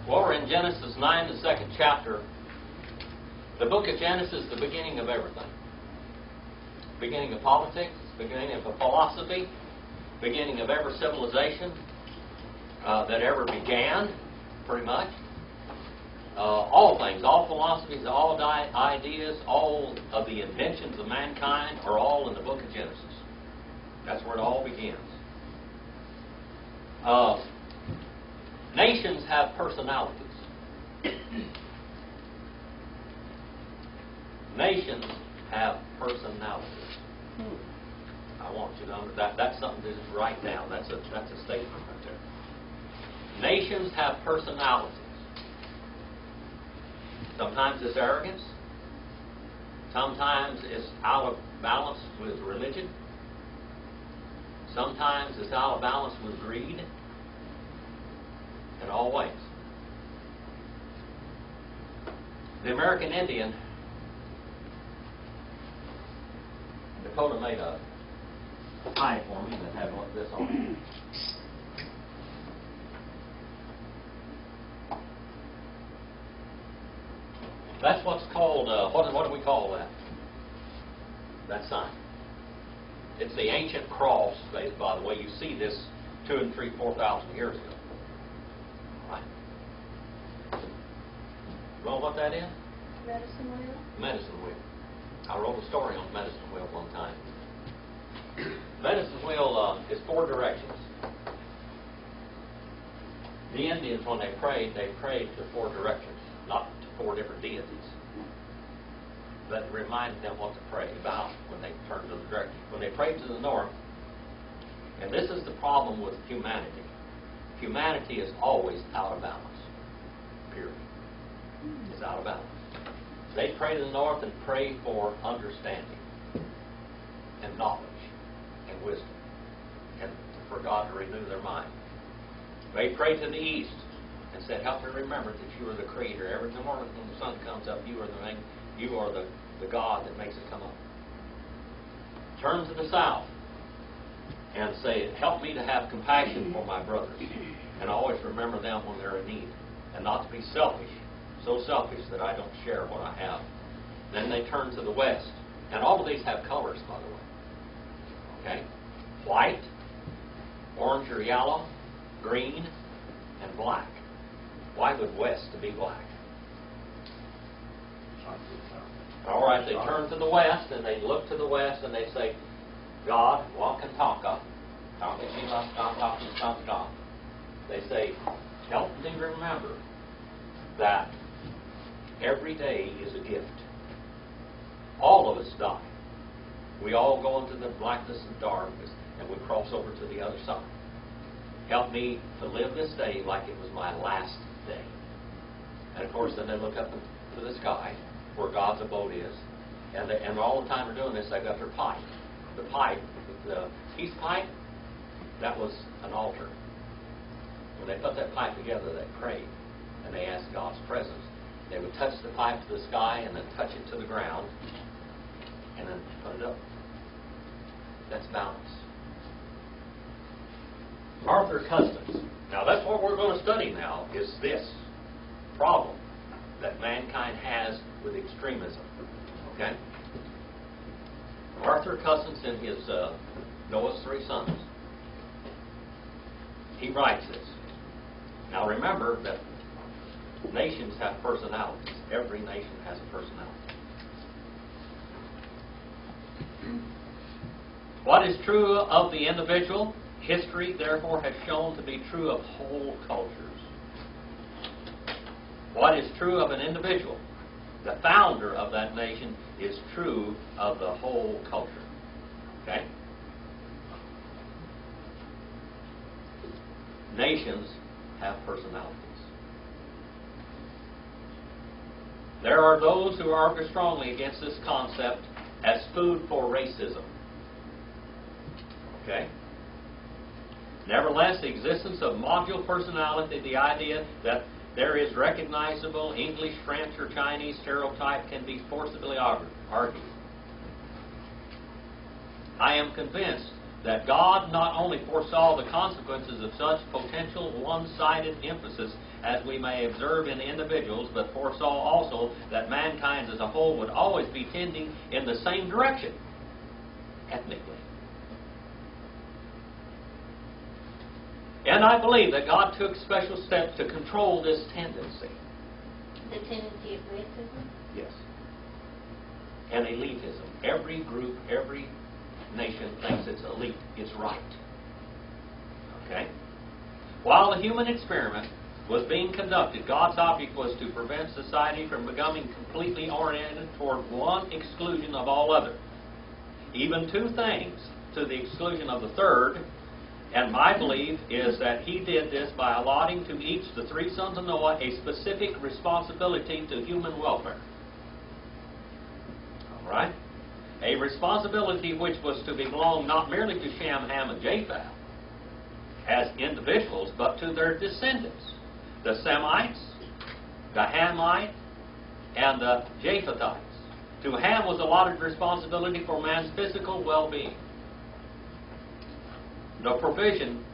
Well, we're in Genesis 9, the second chapter. The book of Genesis is the beginning of everything. Beginning of politics, beginning of a philosophy, beginning of every civilization that ever began, pretty much. All things, all philosophies, all ideas, all of the inventions of mankind are all in the book of Genesis. That's where it all begins. Nations have personalities. Nations have personalities. I want you to know that's something to just write down. That's a statement right there. Nations have personalities. Sometimes it's arrogance. Sometimes it's out of balance with religion. Sometimes it's out of balance with greed. In all ways. The American Indian, Dakota made a pie for me that had this on it. That's what's called, what do we call that? That sign. It's the ancient cross, by the way. You see this 2,000 and 3,000, 4,000 years ago. Right. You know what that is? Medicine wheel? Medicine wheel. I wrote a story on medicine wheel one time. Medicine wheel is 4 directions. The Indians, when they prayed to 4 directions, not to 4 different deities. That reminded them what to pray about when they turned to the direction. When they prayed to the north, and this is the problem with humanity. Humanity is always out of balance. Period. It's out of balance. They pray to the north and pray for understanding and knowledge and wisdom and for God to renew their mind. They pray to the east and said, help me remember that you are the creator. Every morning when the sun comes up, you are the God that makes it come up. Turn to the south and say, help me to have compassion for my brothers and always remember them when they're in need and not to be selfish, so selfish that I don't share what I have. Then they turn to the west, and all of these have colors, by the way. Okay? White, orange or yellow, green, and black. Why would west to be black? All right, they turn to the west, and they look to the west, and they say, God, Wakantaka, they say, help me remember that every day is a gift. All of us die. We all go into the blackness and darkness, and we cross over to the other side. Help me to live this day like it was my last day. And of course, then they look up to the sky, where God's abode is, and all the time they're doing this, they've got their pipe. The pipe, the peace pipe, that was an altar. When they put that pipe together, they prayed, and they asked God's presence. They would touch the pipe to the sky, and then touch it to the ground, and then put it up. That's balance. Arthur Custis. Now, that's what we're going to study now, is this problem that mankind has with extremism. Okay? Arthur Custis, in his Noah's 3 Sons, he writes this. Now remember that nations have personalities. Every nation has a personality. What is true of the individual, history therefore has shown to be true of whole cultures. What is true of an individual, the founder of that nation, is true of the whole culture. Okay? Nations have personalities. There are those who argue strongly against this concept as food for racism. Okay? Nevertheless, the existence of module personality, the idea that there is recognizable English, French, or Chinese stereotype can be forcibly argued. I am convinced that God not only foresaw the consequences of such potential one-sided emphasis as we may observe in individuals, but foresaw also that mankind as a whole would always be tending in the same direction, ethnically. And I believe that God took special steps to control this tendency. The tendency of racism? Yes. And elitism. Every group, every nation thinks it's elite, it's right. Okay? While the human experiment was being conducted, God's object was to prevent society from becoming completely oriented toward one exclusion of all other. Even two things to the exclusion of the third. And my belief is that he did this by allotting to each the three sons of Noah a specific responsibility to human welfare. All right? A responsibility which was to belong not merely to Shem, Ham, and Japheth as individuals, but to their descendants, the Semites, the Hamites, and the Japhethites. To Ham was allotted responsibility for man's physical well-being. The provision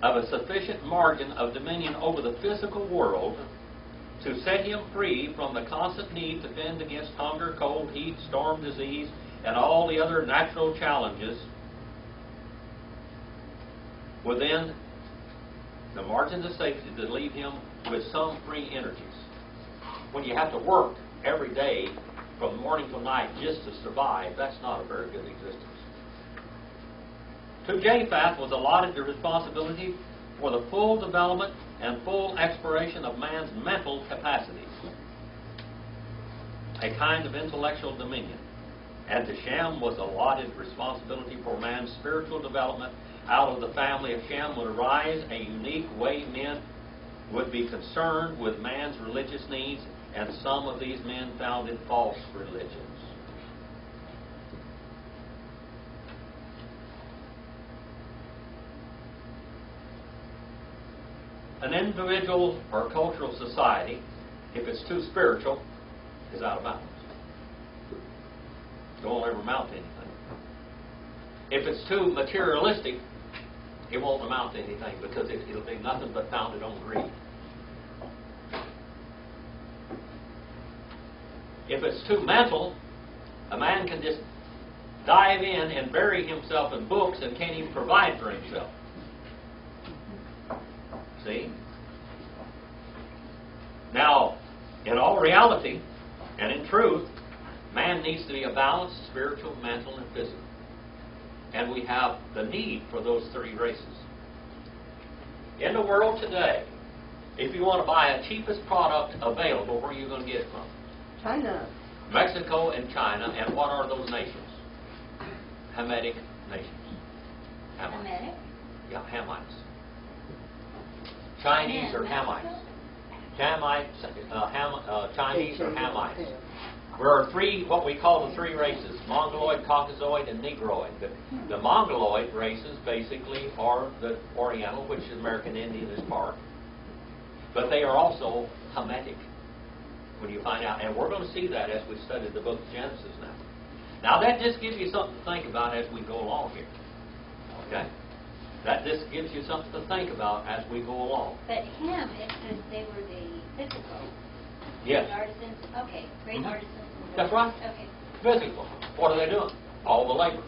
of a sufficient margin of dominion over the physical world to set him free from the constant need to fend against hunger, cold, heat, storm, disease, and all the other natural challenges within the margins of safety to leave him with some free energies. When you have to work every day from morning till night just to survive, that's not a very good existence. To Japheth was allotted the responsibility for the full development and full exploration of man's mental capacities, a kind of intellectual dominion. And to Shem was allotted responsibility for man's spiritual development. Out of the family of Shem would arise a unique way men would be concerned with man's religious needs, and some of these men founded false religions. An individual or cultural society, if it's too spiritual, is out of bounds. It won't ever amount to anything. If it's too materialistic, it won't amount to anything because it'll be nothing but founded on greed. If it's too mental, a man can just dive in and bury himself in books and can't even provide for himself. See? Now, in all reality and in truth, man needs to be a balanced spiritual, mental, and physical. And we have the need for those three races. In the world today, if you want to buy a cheapest product available, where are you going to get it from? China. Mexico and China. And what are those nations? Hamitic nations. Hamitic? Yeah, Hamites. Chinese or Hamites. Chinese or Hamites. There are three, what we call the three races: Mongoloid, Caucasoid, and Negroid. The Mongoloid races basically are the Oriental, which is American Indian is part. But they are also Hamitic, when you find out. And we're going to see that as we study the book of Genesis now. Now that just gives you something to think about as we go along here. Okay? That just gives you something to think about as we go along. But Ham, it says they were the physical. Yes. Great artisans. Okay. Great artisans. That's right. Okay. Physical. What are they doing? All the labor.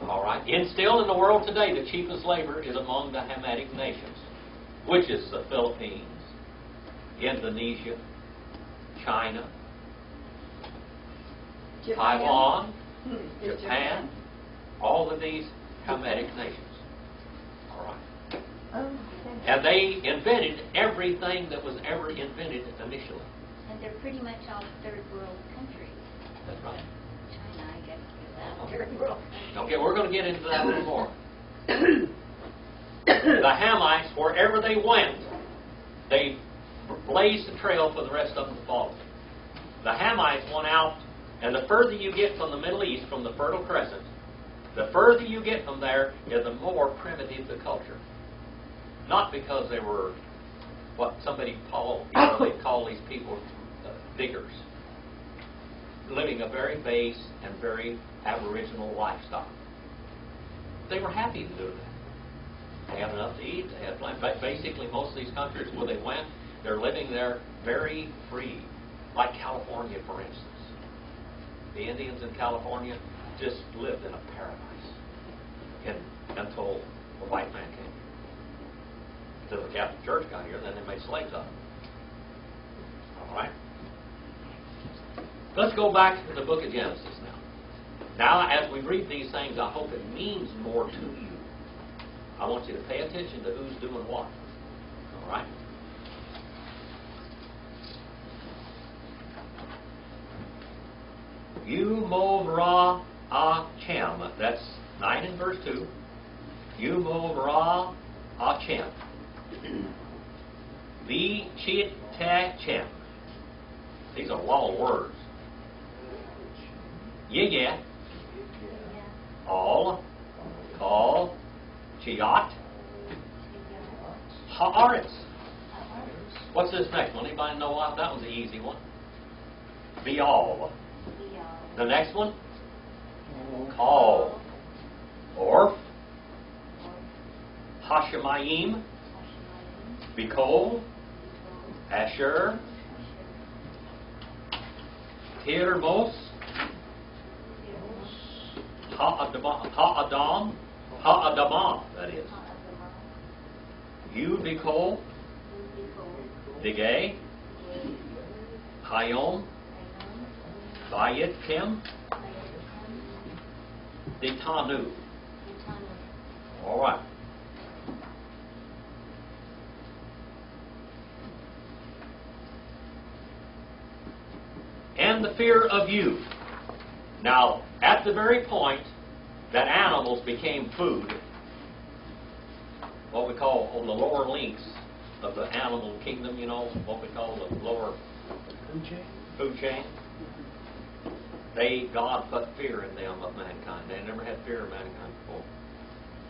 All right. And still in the world today, the cheapest labor is among the Hamitic nations, which is the Philippines, Indonesia, China, Taiwan, Japan, all of these Hamitic nations. All right. Okay. And they invented everything that was ever invented initially. And they're pretty much all third world countries. That's right. China, I guess, is that third world. Okay, we're going to get into that a little more. The Hamites, wherever they went, they blazed the trail for the rest of them to follow. The Hamites went out, and the further you get from the Middle East, from the Fertile Crescent, the further you get from there, the more primitive the culture. Not because they were what somebody called, they call these people diggers, living a very base and very Aboriginal lifestyle. They were happy to do that. They had enough to eat. They had plenty. But basically, most of these countries where they went, they're living there very free. Like California, for instance. The Indians in California just lived in a paradise until the white man came. Until the Catholic Church got here, then they made slaves of them. All right? Let's go back to the book of Genesis now. Now, as we read these things, I hope it means more to you. I want you to pay attention to who's doing what. All right? Yumov Achem. That's 9 in verse 2. Yumov Achem. Vichitachem. These are long words. Yeah. All. Call. Chiat. Haaretz. What's this next one? Anybody know what? That was the easy one. Bial. The next one? Call. Orf. Hashemayim. Bikol. Asher. Tirmos. Ha'adamah, that is. Yud Bikol. Digay. Hayom. Bayit Kim. Ditanu. All right. And the fear of you. Now, at the very point that animals became food, what we call on the lower links of the animal kingdom, you know, what we call the lower food chain. God put fear in them of mankind. They never had fear of mankind before.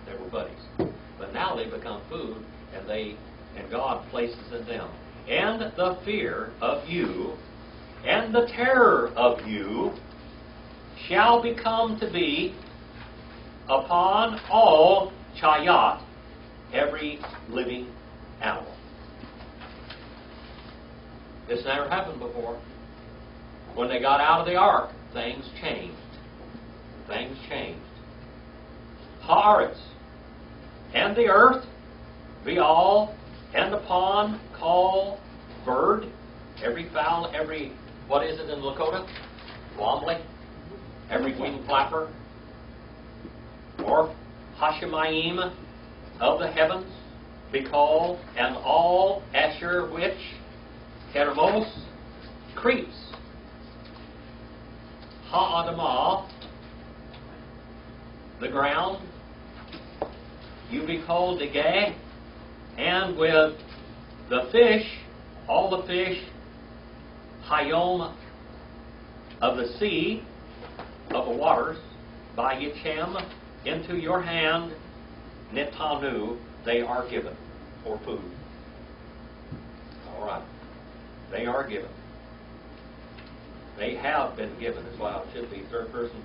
They were buddies. But now they become food, and God places in them. And the fear of you, and the terror of you, shall become to be upon all chayat, every living animal. This never happened before. When they got out of the ark, things changed. Things changed. Haaretz, and the earth, Vial, and upon call, bird, every fowl, every, what is it in Lakota? Wombly, every wing flapper, or Hashemayim of the heavens, Bikol, and all Asher which, Termos, creeps. Ha'adamah, the ground, you behold the gay, and with the fish, all the fish, Hayom of the sea, of the waters, by Yichem, into your hand, Nitanu, they are given for food. All right. They are given. They have been given as well. It should be third person,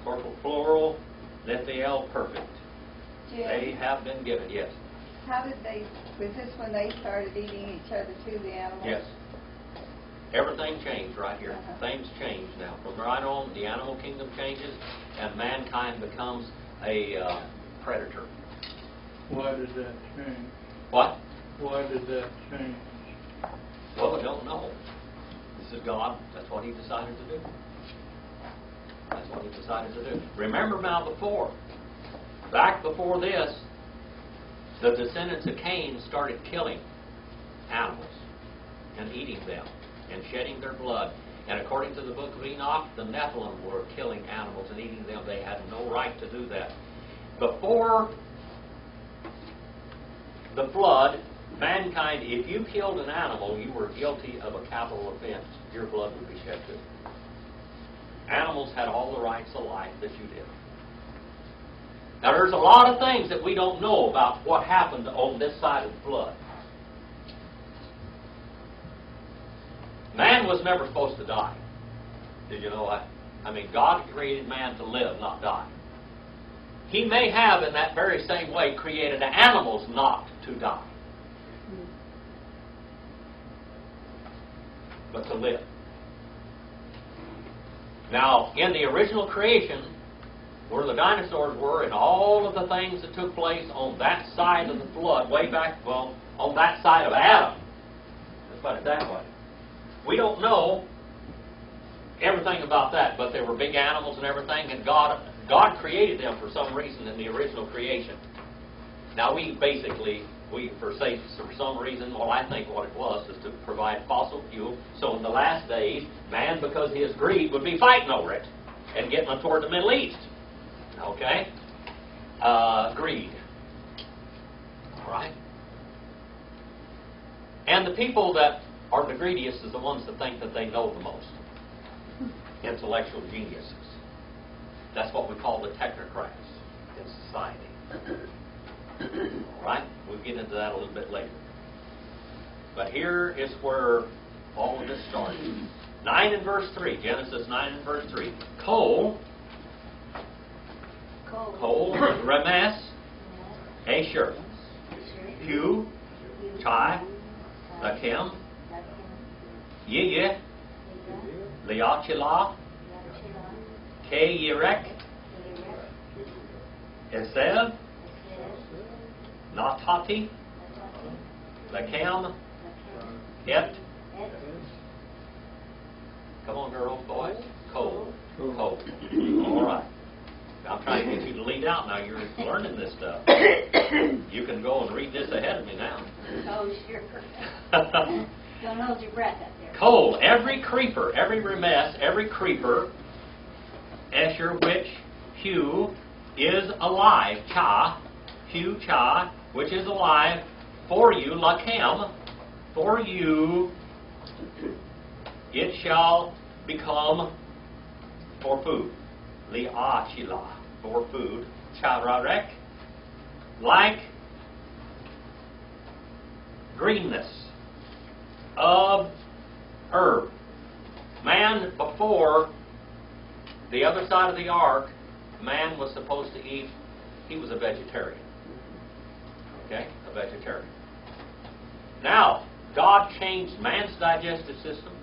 corporal plural, Nethiel perfect. Jim, They have been given, yes. how did they, was this when they started eating each other too, the animals? Yes. Everything changed right here. Uh-huh. Things change now. From right on, the animal kingdom changes, and mankind becomes a predator. Why did that change? What? Why did that change? Well, we don't know. This is God. That's what He decided to do. That's what He decided to do. Remember now back before this, the descendants of Cain started killing animals and eating them and shedding their blood. And according to the book of Enoch, the Nephilim were killing animals and eating them. They had no right to do that. Before the flood, mankind, if you killed an animal, you were guilty of a capital offense. Your blood would be shed too. Animals had all the rights of life that you did. Now, there's a lot of things that we don't know about what happened on this side of the flood. Man was never supposed to die. Did you know that? I mean, God created man to live, not die. He may have, in that very same way, created animals not to die, but to live. Now, in the original creation, where the dinosaurs were and all of the things that took place on that side of the flood, way back, well, on that side of Adam, let's put it that way. We don't know everything about that, but there were big animals and everything, and God created them for some reason in the original creation. Now for some reason, well, I think what it was is to provide fossil fuel, so in the last days, man, because of his greed, would be fighting over it and getting them toward the Middle East. Okay? Greed. All right? And the people that are the greediest is the ones that think that they know the most. Intellectual geniuses. That's what we call the technocrats in society. All right? We'll get into that a little bit later. But here is where all of this started. 9 and verse 3. Genesis 9 and verse 3. Coal, Remes, Asher, Hu, Chai, Lakim, Yeye, Liachila, Ke Yerek, Esev, Natati, Lakim, Et. Come on, girls, boys. Coal. All right. I'm trying to get you to lead out now. You're learning this stuff. You can go and read this ahead of me now. Oh, sure. Don't hold your breath up there. Coal, every creeper, every remes, every creeper, Esher, which Hu is alive, Hu, which is alive, for you, Lakem, for you, it shall become for food. Liachila, for food. Chararek, like greenness of herb. Man, before the other side of the ark, man was supposed to eat, he was a vegetarian. Okay? A vegetarian. Now, God changed man's digestive system.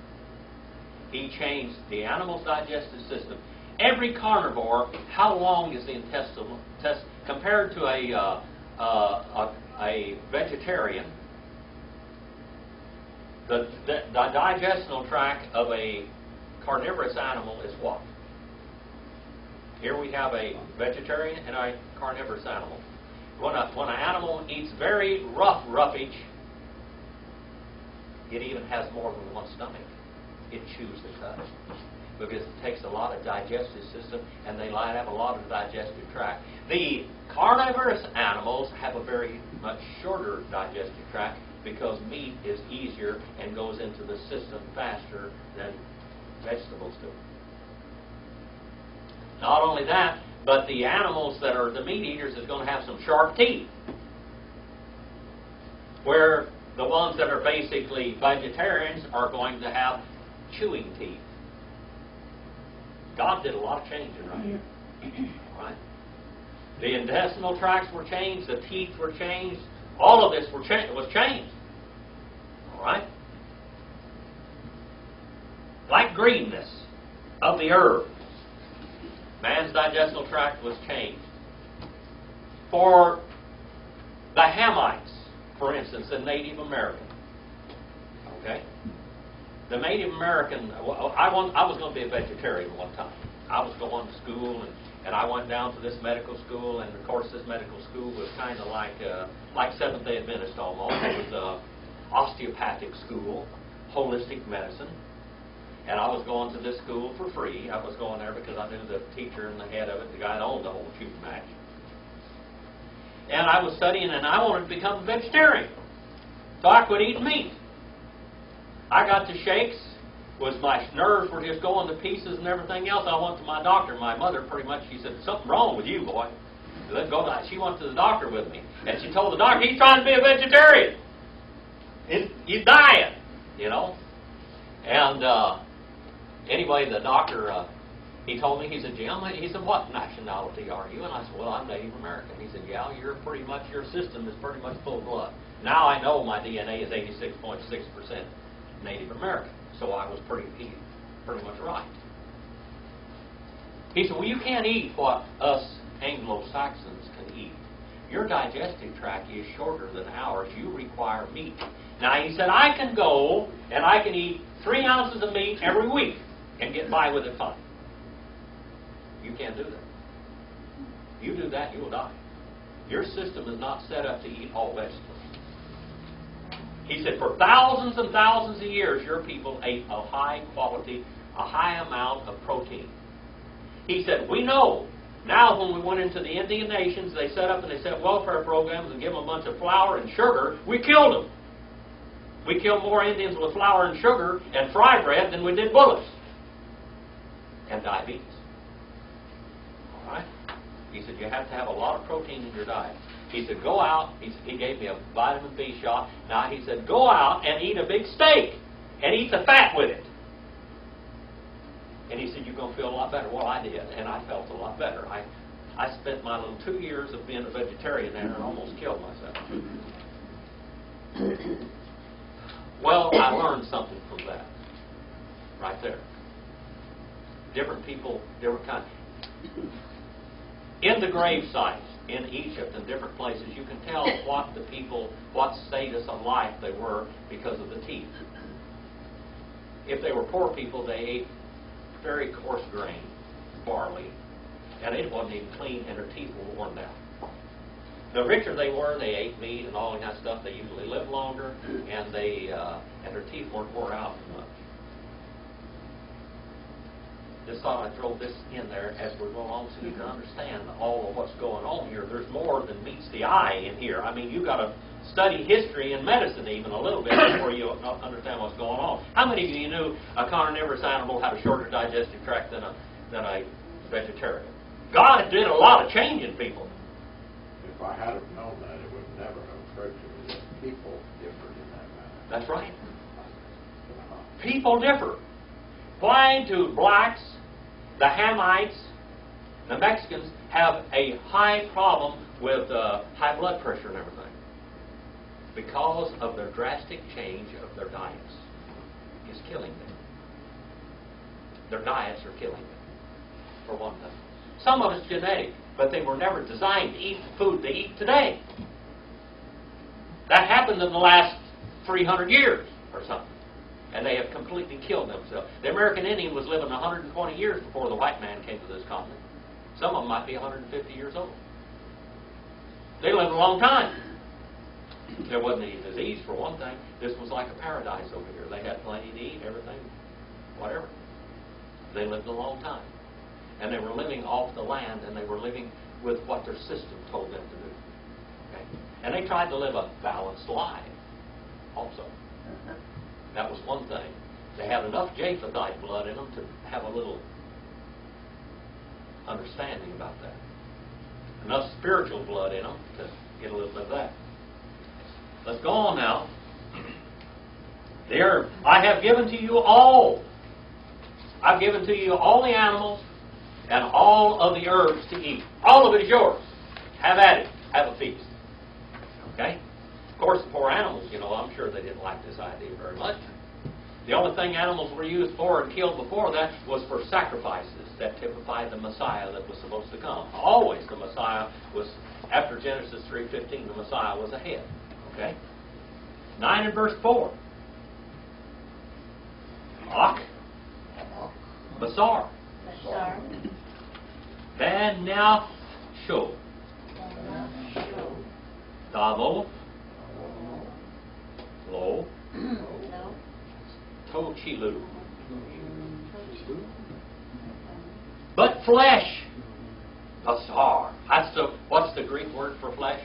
He changed the animal's digestive system. Every carnivore, how long is the intestinal compared to a vegetarian? The digestional tract of a carnivorous animal is what? Here we have a vegetarian and a carnivorous animal. When an animal eats very roughage, it even has more than one stomach. It chews the cud because it takes a lot of digestive system, and they have a lot of digestive tract. The carnivorous animals have a very much shorter digestive tract because meat is easier and goes into the system faster than vegetables do. Not only that, but the animals that are the meat eaters is going to have some sharp teeth, where the ones that are basically vegetarians are going to have chewing teeth. God did a lot of changing right here. Right? The intestinal tracts were changed, the teeth were changed, all of this was changed. All right? Like greenness of the herb, man's digestional tract was changed. For the Hamites, for instance, the Native American. Okay? The Native American, I was going to be a vegetarian one time. I was going to school, and I went down to this medical school, and of course this medical school was kind of like Seventh-day Adventist almost. It was an osteopathic school, holistic medicine. And I was going to this school for free. I was going there because I knew the teacher and the head of it, the guy that owned the whole shooting match. And I was studying, and I wanted to become a vegetarian. So I quit eating meat. I got the shakes, my nerves were just going to pieces and everything else. I went to my doctor. My mother pretty much, she said, something wrong with you, boy. She went to the doctor with me. And she told the doctor, he's trying to be a vegetarian. He's dying, you know. And anyway, the doctor, He told me, he said, Jim, he said, what nationality are you? And I said, well, I'm Native American. He said, yeah, you're pretty much, your system is pretty much full blood. Now I know my DNA is 86.6% Native American. So I was pretty much right. He said, well, you can't eat what us Anglo-Saxons can eat. Your digestive tract is shorter than ours. You require meat. Now, he said, I can go and I can eat 3 ounces of meat every week and get by with it fine. You can't do that. You do that, you will die. Your system is not set up to eat all vegetables. He said, for thousands and thousands of years, your people ate a high quality, a high amount of protein. He said, we know. Now, when we went into the Indian nations, they set up and they set welfare programs and give them a bunch of flour and sugar. We killed them. We killed more Indians with flour and sugar and fry bread than we did bullets. And diabetes. All right? He said, you have to have a lot of protein in your diet. He said, go out. He gave me a vitamin B shot. Now, he said, go out and eat a big steak and eat the fat with it. And he said, you're going to feel a lot better. Well, I did, and I felt a lot better. I spent my little 2 years of being a vegetarian there and almost killed myself. Well, I learned something from that. Right there. Different people, different kinds. In the grave sites in Egypt and different places, you can tell what the people, what status of life they were because of the teeth. If they were poor people, they ate very coarse grain, barley, and it wasn't even clean, and their teeth were worn down. The richer they were, they ate meat and all that kind of stuff. They usually lived longer, and and their teeth weren't wore out as much. Just thought I'd throw this in there as we go along so you can understand all of what's going on here. There's more than meets the eye in here. I mean, you've got to study history and medicine even a little bit before you understand what's going on. How many of you knew a carnivorous animal had a shorter digestive tract than a vegetarian? God did a lot of change in people. If I had have known that, it would never have occurred to me that people differed in that matter. That's right. People differ. Why do blacks, the Hamites, the Mexicans have a high problem with high blood pressure and everything? Because of their drastic change of their diets. It's killing them. Their diets are killing them, for one thing. Some of it's genetic, but they were never designed to eat the food they eat today. That happened in the last 300 years or something. And they have completely killed themselves. The American Indian was living 120 years before the white man came to this continent. Some of them might be 150 years old. They lived a long time. There wasn't any disease, for one thing. This was like a paradise over here. They had plenty to eat, everything, whatever. They lived a long time. And they were living off the land, and they were living with what their system told them to do. Okay? And they tried to live a balanced life also. That was one thing. They had enough Japhethite blood in them to have a little understanding about that. Enough spiritual blood in them to get a little bit of that. Let's go on now. There, I have given to you all. I've given to you all the animals and all of the herbs to eat. All of it is yours. Have at it. Have a feast. Okay? Of course, the poor animals, I'm sure they didn't like this idea very much. The only thing animals were used for and killed before that was for sacrifices that typified the Messiah that was supposed to come. Always the Messiah was, after Genesis 3:15, the Messiah was ahead. Okay? 9 and verse 4. Ak. Basar. Ben-Nafsho. Davo. Lo. Tochilu. But flesh. Basar. What's the Greek word for flesh?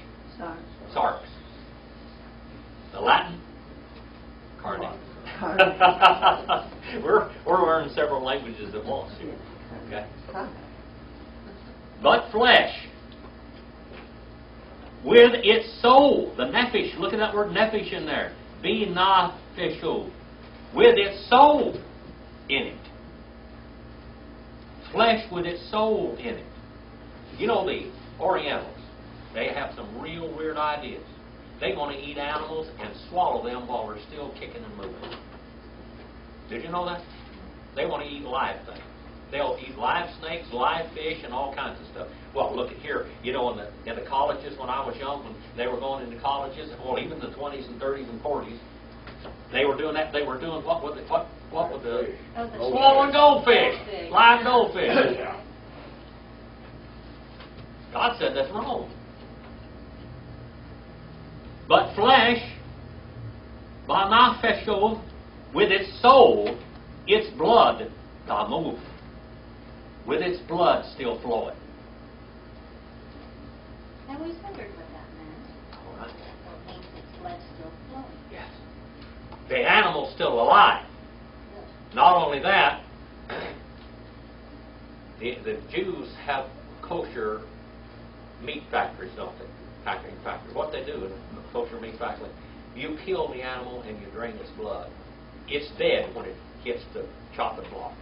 Sarx. The Latin? Carne. We're learning several languages at once here. Okay? But flesh. With its soul. The nephesh. Look at that word nephesh in there. Be-na-feshu. With its soul in it. Flesh with its soul in it. You know, the Orientals, they have some real weird ideas. They want to eat animals and swallow them while they're still kicking and moving. Did you know that? They want to eat live things. They'll eat live snakes, live fish, and all kinds of stuff. Well, look at here. You know, in the colleges when I was young, when they were going into colleges, well, even the 20s and 30s and 40s, they were doing that. They were doing what with the swallowing goldfish, live goldfish. Yeah. God said that's wrong. But flesh, by nafeshov, with its soul, its blood, tamuf, with its blood still flowing. I always wondered what that meant. All right. What makes its blood still flowing? Yes. The animal's still alive. Yes. Not only that, the Jews have kosher meat factories, don't they? Packing factories. What they do in a kosher meat factory, you kill the animal and you drain its blood. It's dead when it hits the chopping block.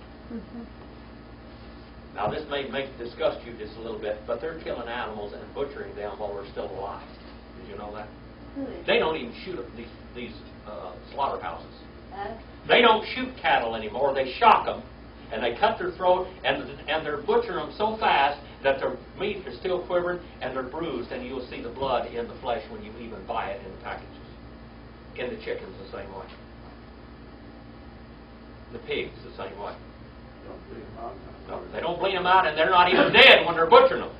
Now this may disgust you just a little bit, but they're killing animals and butchering them while they're still alive. Did you know that? They don't even shoot at these slaughterhouses. They don't shoot cattle anymore. They shock them, and they cut their throat, and they're butchering them so fast that their meat is still quivering and they're bruised, and you'll see the blood in the flesh when you even buy it in the packages. In the chickens, the same way. The pigs, the same way. Don't bleed them out. No, they don't bleed them out, and they're not even dead when they're butchering them.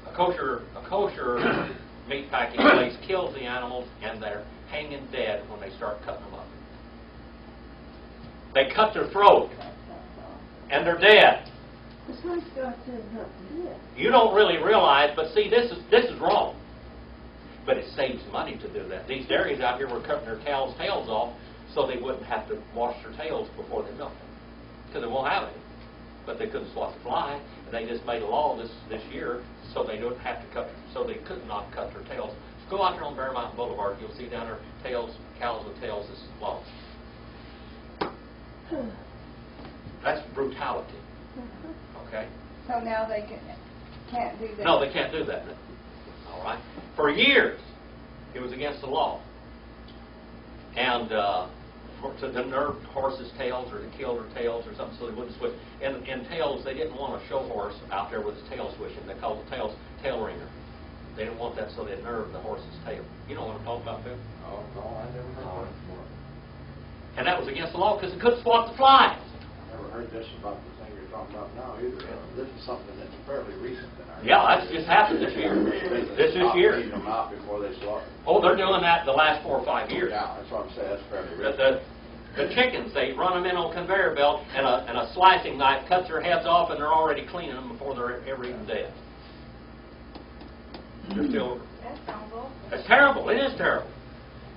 A kosher meat packing place kills the animals, and they're hanging dead when they start cutting them up. They cut their throat, and they're dead. You don't really realize, but see, this is wrong. But it saves money to do that. These dairies out here were cutting their cows' tails off so they wouldn't have to wash their tails before they milk them, because they won't have any. But they couldn't swat the fly, and they just made a law this year so they don't have to cut, so they could not cut their tails. So go out there on Bear Mountain Boulevard, you'll see down there cows with tails this long. That's brutality. Okay? So now they can't do that? No, they can't do that. All right? For years, it was against the law. And to nerve horses' tails or to kill their tails or something so they wouldn't switch. And in tails, they didn't want a show horse out there with his tail swishing. They called the tail ringer. They didn't want that so they'd nerve the horse's tail. You know what I'm talking about, Phil? Oh, no, I never heard that before. And that was against the law because it couldn't swat the flies. I never heard this about the thing you're talking about now either. This is something that's fairly recent in our Yeah, that's just happened this year. This year. Leaving them out before they slaughter. Oh, they're doing that the last 4 or 5 years. Yeah, that's what I'm saying. That's fairly recent. The chickens, they run them in on a conveyor belt, and a slicing knife cuts their heads off, and they're already cleaning them before they're ever even dead. They're still. That sounds awful. It's terrible. It is terrible.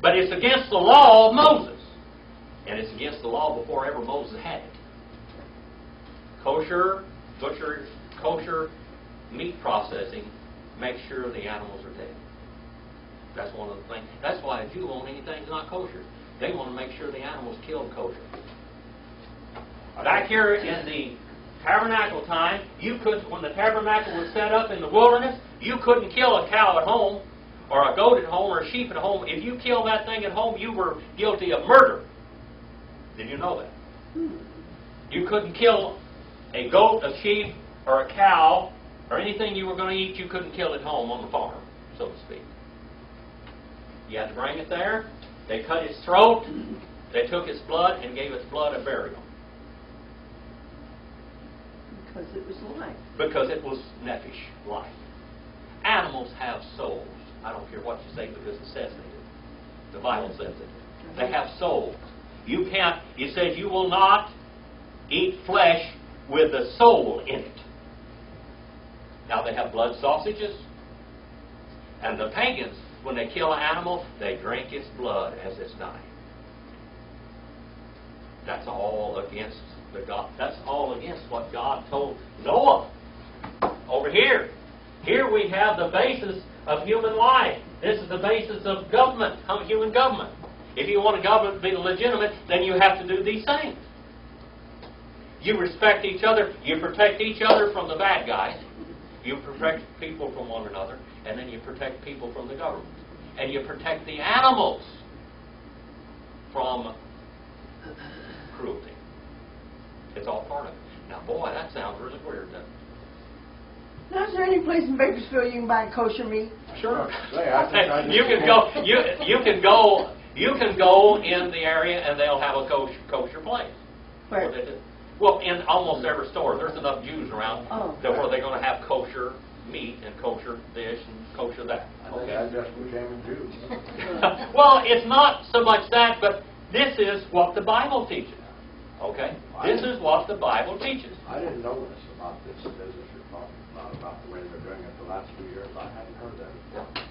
But it's against the law of Moses, and it's against the law before ever Moses had it. Kosher meat processing makes sure the animals are dead. That's one of the things. That's why a Jew won't eat anything that's not kosher. They want to make sure the animal's killed kosher. Back here in the tabernacle time, when the tabernacle was set up in the wilderness, you couldn't kill a cow at home, or a goat at home, or a sheep at home. If you killed that thing at home, you were guilty of murder. Did you know that? You couldn't kill a goat, a sheep, or a cow, or anything you were going to eat, you couldn't kill at home on the farm, so to speak. You had to bring it there. They cut its throat. They took its blood and gave its blood a burial. Because it was life. Because it was nephesh, life. Animals have souls. I don't care what you say because it says they do. The Bible says it. They have souls. You can't, it says you will not eat flesh with a soul in it. Now they have blood sausages. And the pagans, when they kill an animal, they drink its blood as it's dying. That's all against the God. That's all against what God told Noah. Over here. Here we have the basis of human life. This is the basis of government, human government. If you want a government to be legitimate, then you have to do these things. You respect each other. You protect each other from the bad guys. You protect people from one another. And then you protect people from the government. And you protect the animals from cruelty. It's all part of it. Now, boy, that sounds really weird, doesn't it? Now, is there any place in Bakersfield you can buy kosher meat? Sure. Say, I think I just- You can go. You can go in the area, and they'll have a kosher place. Where? What they do. Well, in almost every store, there's enough Jews around that where they're going to have kosher meat and kosher this and kosher that. I think I just became a Jew. Well, it's not so much that, but this is what the Bible teaches. Okay? This is what the Bible teaches. I didn't know this about this business you're talking about the way they're doing it the last few years. I hadn't heard that.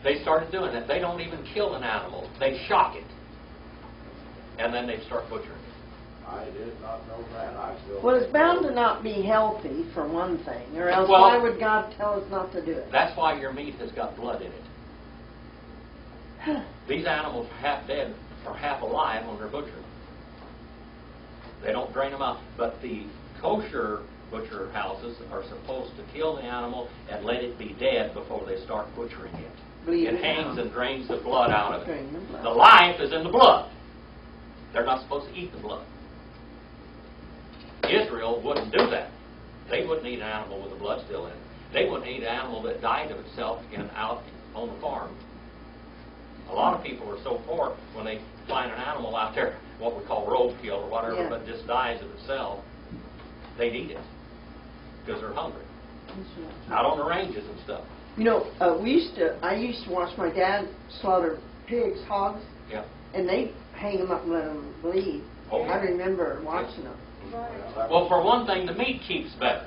They started doing it. They don't even kill an animal. They shock it. And then they start butchering it. I did not know that. I still. Well, it's bound to not be healthy, for one thing, or else Well, why would God tell us not to do it? That's why your meat has got blood in it. These animals are half dead or half alive when they're butchered. They don't drain them out. But the kosher butcher houses are supposed to kill the animal and let it be dead before they start butchering it. Bleed It it hangs out. and drains the blood out of it. Drain the blood. The life is in the blood. They're not supposed to eat the blood. Israel wouldn't do that. They wouldn't eat an animal with the blood still in it. They wouldn't eat an animal that died of itself out on the farm. A lot of people are so poor when they find an animal out there, what we call roadkill or whatever, Yeah. but just dies of itself, they'd eat it because they're hungry. Out on the ranges and stuff. You know, I used to watch my dad slaughter pigs, hogs, Yeah. and they hang them up and let them bleed. Oh. I remember watching them. Well, for one thing, the meat keeps better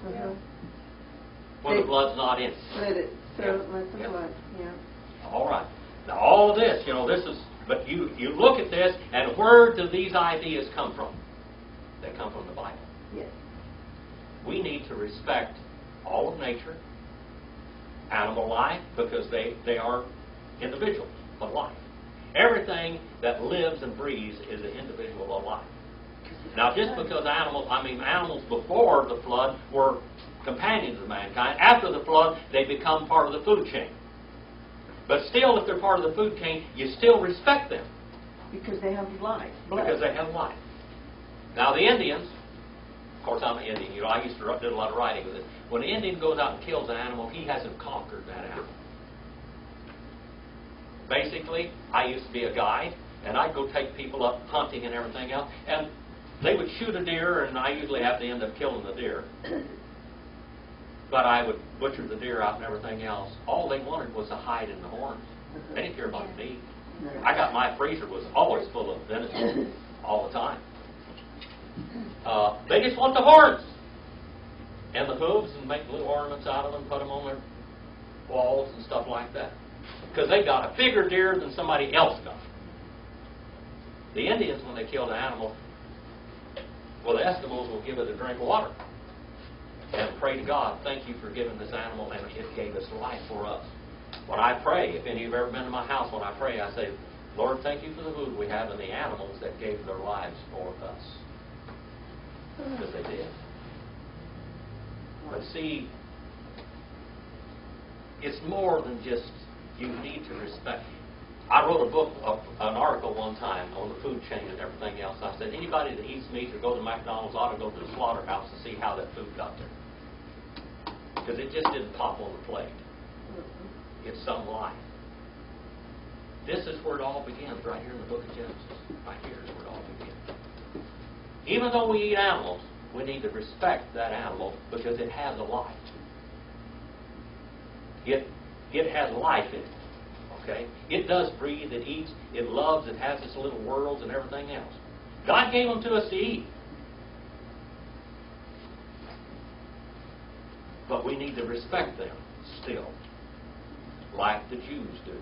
Uh-huh. when the blood's not in it. Let it, let the Yeah. blood, yeah. All right. Now, all of this, this is, but you look at this, and where do these ideas come from? They come from the Bible. Yes. We need to respect all of nature, animal life, because they are individuals of life. Everything that lives and breathes is an individual of life. Now, just because animals before the flood were companions of mankind, after the flood, they become part of the food chain. But still, if they're part of the food chain, you still respect them. Because they have life, blood. Because they have life. Now, the Indians, of course, I'm an Indian. I used to do a lot of writing with it. When the Indian goes out and kills an animal, he hasn't conquered that animal. Basically, I used to be a guide, and I'd go take people up hunting and everything else, and they would shoot a deer, and I usually have to end up killing the deer. But I would butcher the deer out and everything else. All they wanted was the hide and the horns. They didn't care about the meat. I got my freezer was always full of venison all the time. They just want the horns and the hooves and make little ornaments out of them, put them on their walls and stuff like that. Because they got a bigger deer than somebody else got. The Indians, when they killed an animal, well, the Eskimos will give it a drink of water and pray to God, thank you for giving this animal, and it gave us life for us. When I pray, if any of you have ever been to my house, when I pray, I say, Lord, thank you for the food we have and the animals that gave their lives for us. Because they did. But see, it's more than just you need to respect. I wrote a book, an article one time on the food chain and everything else. I said, anybody that eats meat or goes to McDonald's ought to go to the slaughterhouse to see how that food got there. Because it just didn't pop on the plate. It's some life. This is where it all begins, right here in the book of Genesis. Right here is where it all begins. Even though we eat animals, we need to respect that animal because it has a life. It has life in it. Okay? It does breathe, it eats, it loves, it has its little worlds and everything else. God gave them to us to eat. But we need to respect them still, like the Jews do.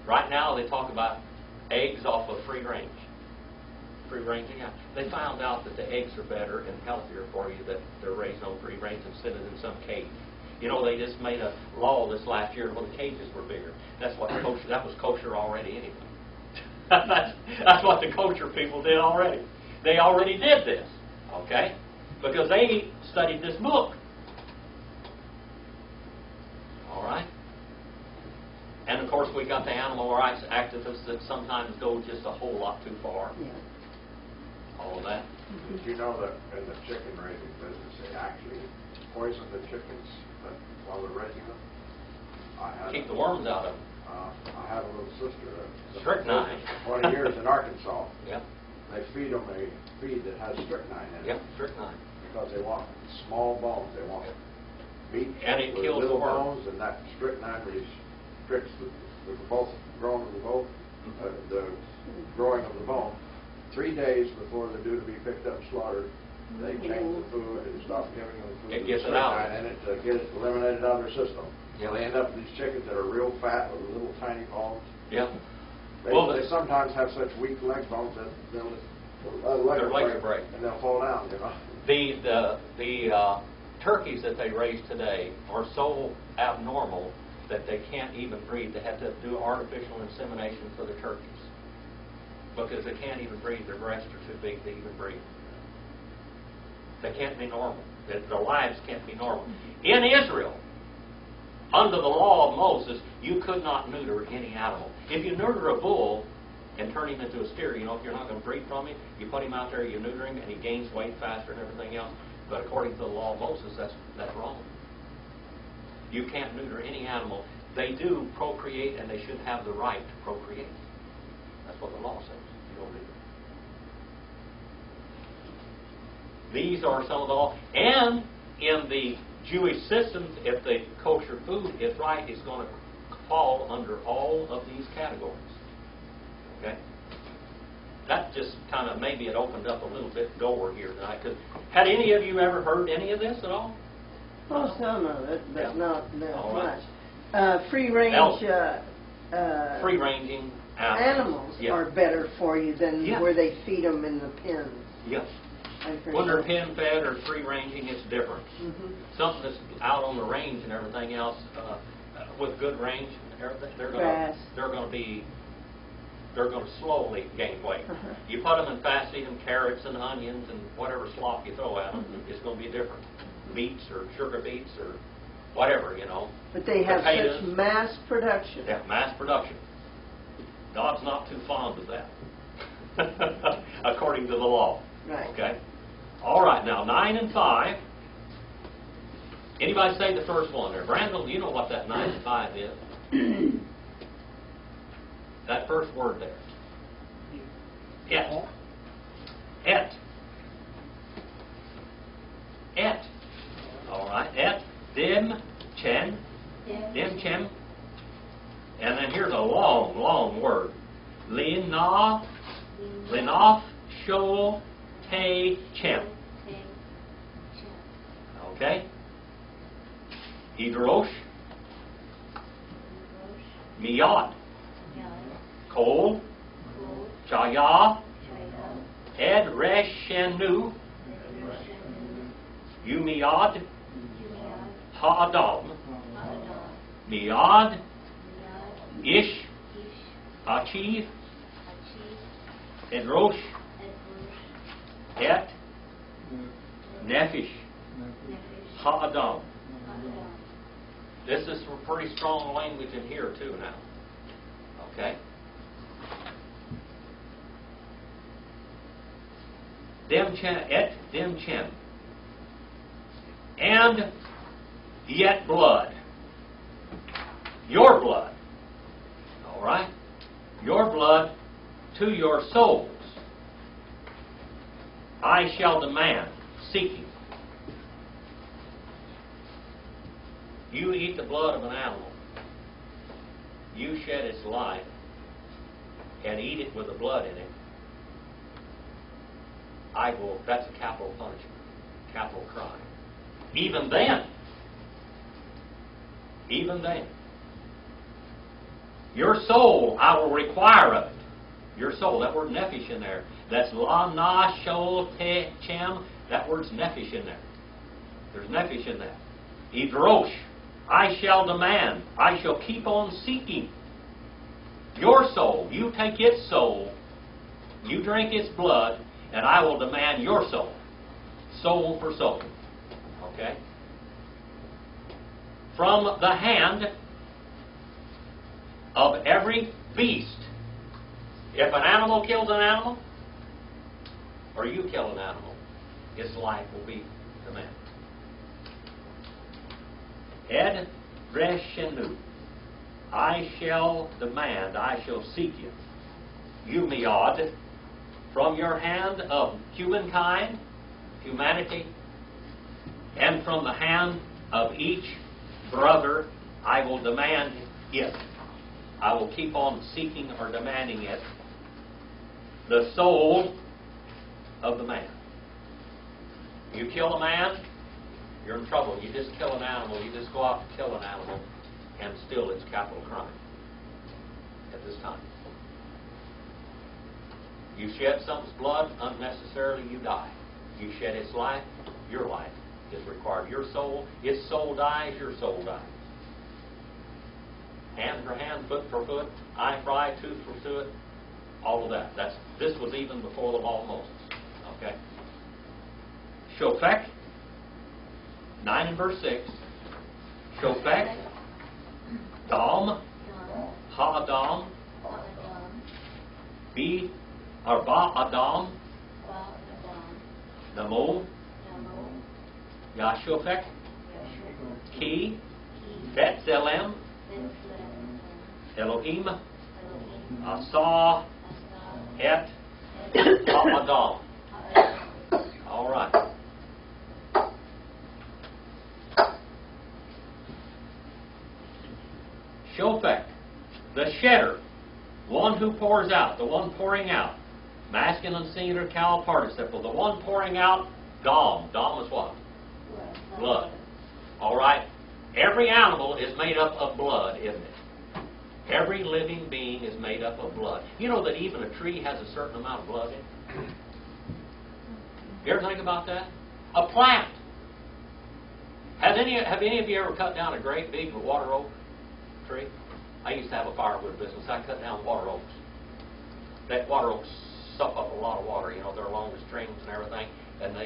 Right now they talk about eggs off of free range. Free ranging out. They found out that the eggs are better and healthier for you that they're raised on free range instead of in some cage. You know, they just made a law this last year where the cages were bigger. That's what that was kosher already anyway. That's what the kosher people did already. they already did this, okay? Because they studied this book. All right? And of course, we got the animal rights activists that sometimes go just a whole lot too far. Yeah. All of that. Did you know that in the chicken raising business, they actually poison the chickens while they're raising them? Keep the worms out of them. I have a little sister that Strychnine. 20 years in Arkansas. Yep. They feed them a feed that has strychnine in it. Yep, strychnine. Because they want small bones. They want meat And it with kills little the worm. bones, and that strychnine restricts the growth of the bone, the growing of the bone. 3 days before they're due to be picked up and slaughtered, they change the food and stop giving them food It with gets it out. strychnine in it to get it eliminated out of their system. Yep. They end up with these chickens that are real fat with little tiny bones. Yep. They, Well, they sometimes have such weak leg bones that they'll Their legs will break. and they'll fall down. You know. The turkeys that they raise today are so abnormal that they can't even breed. They have to do artificial insemination for the turkeys because they can't even breed. Their breasts are too big to even breed. They can't be normal. Their lives can't be normal. In Israel, under the law of Moses, you could not neuter any animal. If you neuter a bull and turn him into a steer, you know, if you're not going to breed from him, you put him out there, you neuter him, and he gains weight faster and everything else. But according to the law of Moses, that's wrong. You can't neuter any animal. They do procreate, and they should have the right to procreate. That's what the law says. You don't neuter. These are some of the law. And in the Jewish systems, if the kosher food is right, it's going to fall under all of these categories. Okay? That just kind of, maybe it opened up a little bit door here tonight. Cause had any of you ever heard any of this at all? Oh, some of it, but Yeah. not All right. much. Free range Free-ranging animals Yeah. are better for you than Yeah. where they feed them in the pens. Yep. I think. When they're pen-fed or free-ranging, it's different. Mhm. Something that's out on the range and everything else, with good range, they're Grass. going to slowly gain weight. Uh-huh. You put them in fast feed them carrots and onions and whatever slop you throw at them, Mhm. it's going to be different. Beets or sugar beets or whatever, you know. But they have Potatoes. such mass production. Yeah, mass production. God's not too fond of that, according to the law. Right. Okay? All right, now 9 and 5. Anybody say the first one there? Brandon, do you know what that 9 and 5 is? That first word there. Et. Et. Et. All right. Et. Dim. Chen. Dim. Chem. And then here's a long, long word. Lina. Linof. Shol. Te. Chem. Okay? Idrosh. Miyad. Kol. Chaya. Ed Reshenu. Umiyad. Ha'adam. Miyad. Ish. Achiv. Edrosh. Et. Nephish. Ha'adam. This is some pretty strong language in here too now. Okay? Dem chem, et dem chem. And yet blood. Your blood. All right? Your blood to your souls. I shall demand, seeking. You eat the blood of an animal. You shed its life and eat it with the blood in it. That's a capital punishment, capital crime. Even then, your soul I will require of it. Your soul, that word nephesh in there, that's la na shol te chem, that word's nephesh in there. There's nephesh in that. Idrosh, I shall demand, I shall keep on seeking. Your soul, you take its soul, you drink its blood, and I will demand your soul. Soul for soul. Okay? From the hand of every beast. If an animal kills an animal, or you kill an animal, its life will be demanded. Ed Reshenu. I shall demand, I shall seek you. You miad, from your hand of humankind, humanity, and from the hand of each brother, I will demand it. I will keep on seeking or demanding it. The soul of the man. You kill a man, you're in trouble. You just kill an animal. You just go out to kill an animal, and still it's capital crime at this time. You shed someone's blood, unnecessarily you die. You shed its life, your life is required. Your soul, its soul dies, your soul dies. Hand for hand, foot for foot, eye for eye, tooth for tooth, all of that. This was even before the law of Moses. Okay? Shofek, 9 and verse 6. Shofek, Dam, Ha-Adam, Ba-Adam, Namo, Yashofek, Ki, Betzelem, Elohim, Asa, Et, Ha-Adam. All right. Shofek, the shedder, one who pours out, the one pouring out. Masculine singular, cow participle. The one pouring out, Dam. Dam is what? Blood. All right. Every animal is made up of blood, isn't it? Every living being is made up of blood. You know that even a tree has a certain amount of blood in it? You ever think about that? A plant. Have any of you ever cut down a great big water oak tree? I used to have a firewood business. I cut down water oaks. That water oaks suck up a lot of water. You know, they're along the streams and everything. And I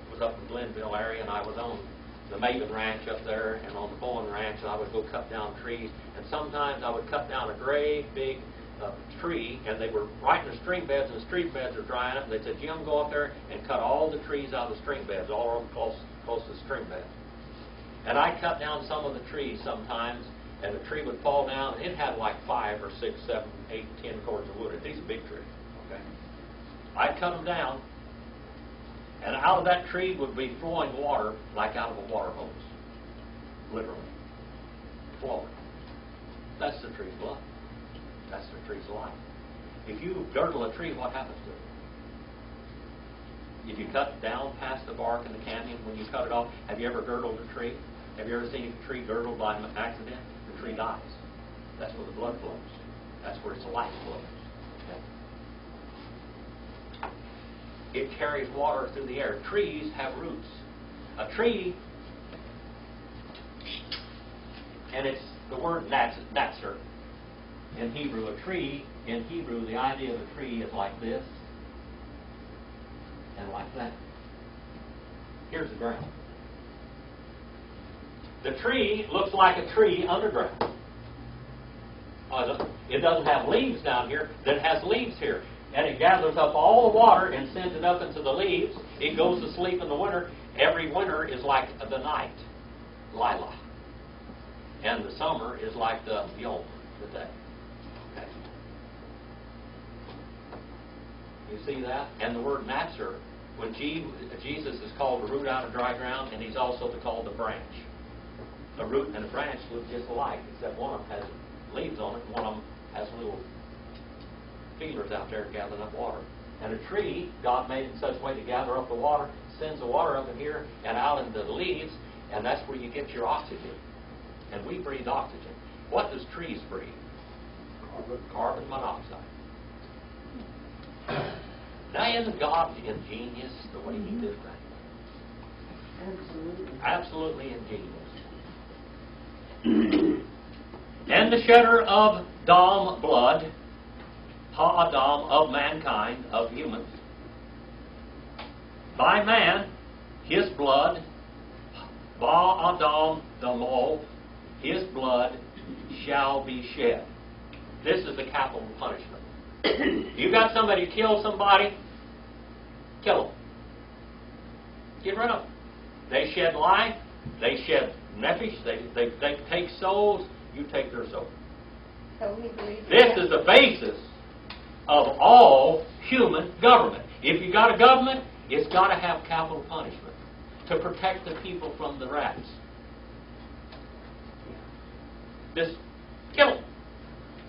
was up in Glenville area, and I was on the Maven Ranch up there and on the Bowen Ranch, and I would go cut down trees. And sometimes I would cut down a great big tree, and they were right in the stream beds, and the stream beds are drying up. And they said, Jim, go up there and cut all the trees out of the stream beds, all of them close to the stream beds. And I cut down some of the trees sometimes, and the tree would fall down. It had like 5 or 6, 7, 8, 10 cords of wood. These are big trees. Okay, I'd cut them down, and out of that tree would be flowing water like out of a water hose, literally flowing. That's the tree's blood. That's the tree's life. If you girdle a tree, what happens to it? If you cut down past the bark in the canyon, when you cut it off, have you ever girdled a tree? Have you ever seen a tree girdled by accident? The tree dies. That's where the blood flows. That's where its life flows. Okay? It carries water through the air. Trees have roots. A tree, and it's the word natzer in Hebrew. A tree, in Hebrew, the idea of a tree is like this and like that. Here's the ground. The tree looks like a tree underground. It doesn't have leaves down here, then it has leaves here. And it gathers up all the water and sends it up into the leaves. It goes to sleep in the winter. Every winter is like the night, Lila. And the summer is like the Yom, the day. Okay. You see that? And the word Natzer, when Jesus is called the root out of dry ground, and he's also called the branch. A root and a branch look just alike, except one of them has leaves on it, and one of them has little feelers out there gathering up water. And a tree, God made it in such a way to gather up the water, sends the water up in here and out into the leaves, and that's where you get your oxygen. And we breathe oxygen. What does trees breathe? Carbon monoxide. Now, isn't God ingenious the way He did that? Absolutely. Absolutely ingenious. And the shedder of Dam blood, Ha-Adam, of mankind, of humans, by man, his blood, Ba-Adam Damo, his blood shall be shed. This is the capital punishment. You got somebody kill somebody, kill them. Get rid of them. They shed life, they shed nephesh, they take souls, you take their soul. So we believe This is the basis of all human government. If you got a government, it's got to have capital punishment to protect the people from the rats. Just kill them.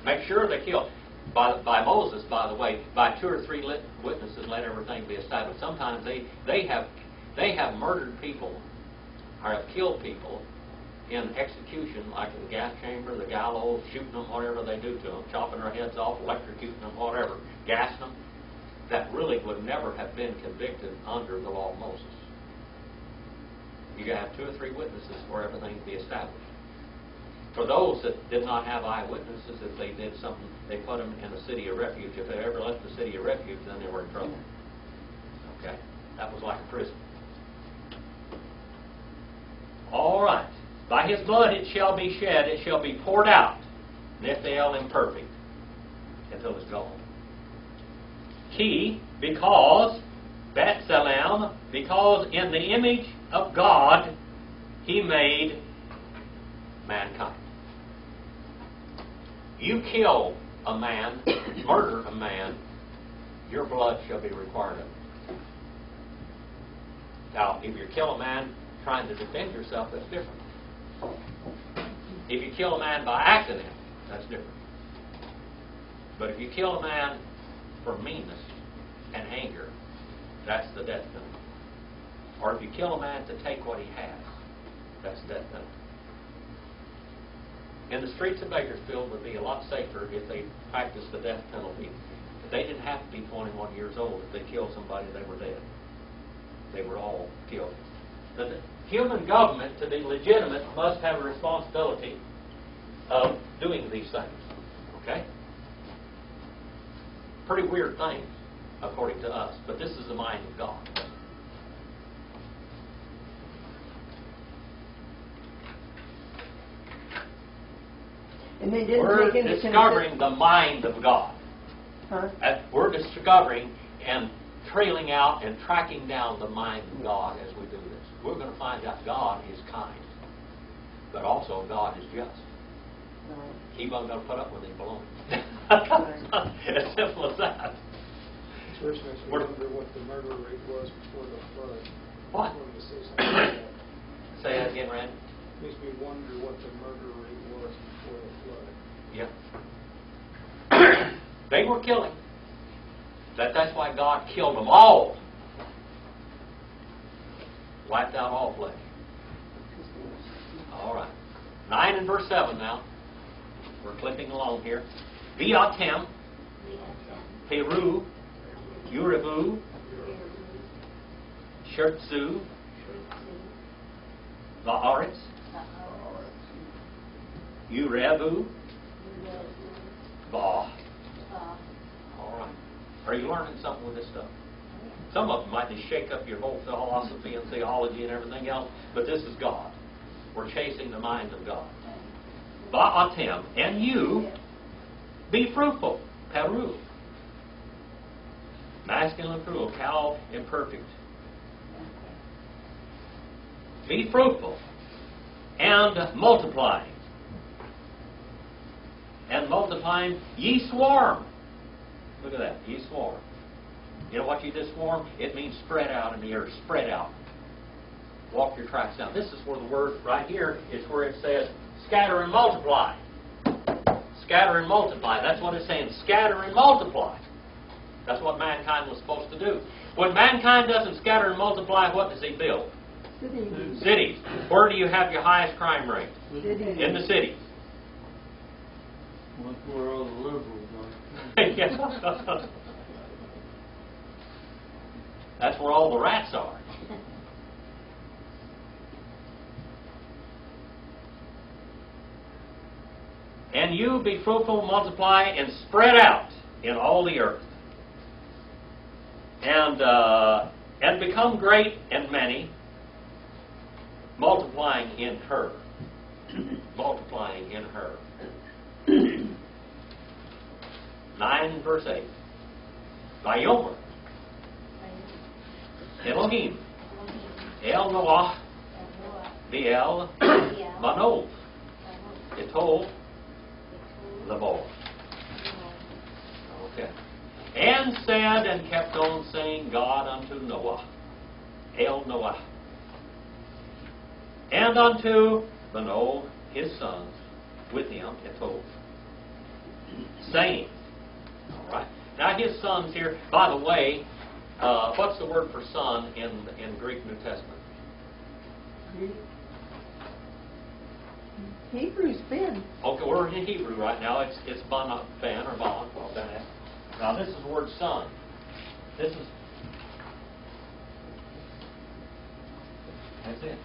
Make sure they kill. By Moses, by the way, by 2 or 3 witnesses, let everything be established. Sometimes they have murdered people or have killed people in execution, like in the gas chamber, the gallows, shooting them, whatever they do to them, chopping their heads off, electrocuting them, whatever, gassing them, that really would never have been convicted under the law of Moses. You got to have 2 or 3 witnesses for everything to be established. For those that did not have eyewitnesses, if they did something, they put them in a city of refuge. If they ever left the city of refuge, then they were in trouble. Okay? That was like a prison. All right. By his blood it shall be shed, it shall be poured out, Nethel imperfect, until it's gone. He, because, Betsalem, because in the image of God he made mankind. You kill a man, murder a man, your blood shall be required of it. Now, if you kill a man trying to defend yourself, that's different. If you kill a man by accident, that's different. But if you kill a man for meanness and anger, that's the death penalty. Or if you kill a man to take what he has, that's the death penalty. And the streets of Bakersfield would be a lot safer if they practiced the death penalty. They didn't have to be 21 years old. If they killed somebody, they were dead. They were all killed. The human government, to be legitimate, must have a responsibility of doing these things. Okay? Pretty weird things, according to us, but this is the mind of God. And they didn't We're take into discovering the mind of God. Huh? We're discovering and trailing out and tracking down the mind of God as we do this. We're going to find out God is kind, but also God is just. Right. He wasn't going to put up with his baloney. Right. As simple as that. This verse makes me wonder what the murder rate was before the flood. What? I wanted to say something like that. Say that again, Randy. Makes me wonder what the murder rate was before the flood. Yeah. They were killing. That's why God killed them all. Wiped out all flesh. All right. 9 and verse 7 now. We're clipping along here. Viatem, Peru, Uribu, Shertzu, Va'aretz, Urebu, Va. All right. Are you learning something with this stuff? Some of them might just shake up your whole philosophy and theology and everything else, but this is God. We're chasing the mind of God. Ba'atem, and you be fruitful. Peru. Masculine plural, cow imperfect. Be fruitful and multiply. And multiplying, ye swarm. Look at that, ye swarm. You know what you just swarm? It means spread out in the earth, spread out. Walk your tracks down. This is where the word right here is where it says scatter and multiply. Scatter and multiply. That's what it's saying. Scatter and multiply. That's what mankind was supposed to do. When mankind doesn't scatter and multiply, what does he build? Cities. Cities. Where do you have your highest crime rate? Cities. In the cities. That's where all the liberals are. That's where all the rats are. And you be fruitful, multiply, and spread out in all the earth. And and become great and many, multiplying in her. Multiplying in her. 9 verse 8. Vayomer Elohim El Noah V'el Manov Etol Lebo. Okay. And said and kept on saying God unto Noah, El Noah, and unto Manoah his sons with him, Etol, saying. All right. Now his sons here, by the way, what's the word for son in Greek New Testament? Hebrew's Ben. Okay, we're in Hebrew right now. It's ban or ban. Well, that. Now this is the word son. This is. That's it.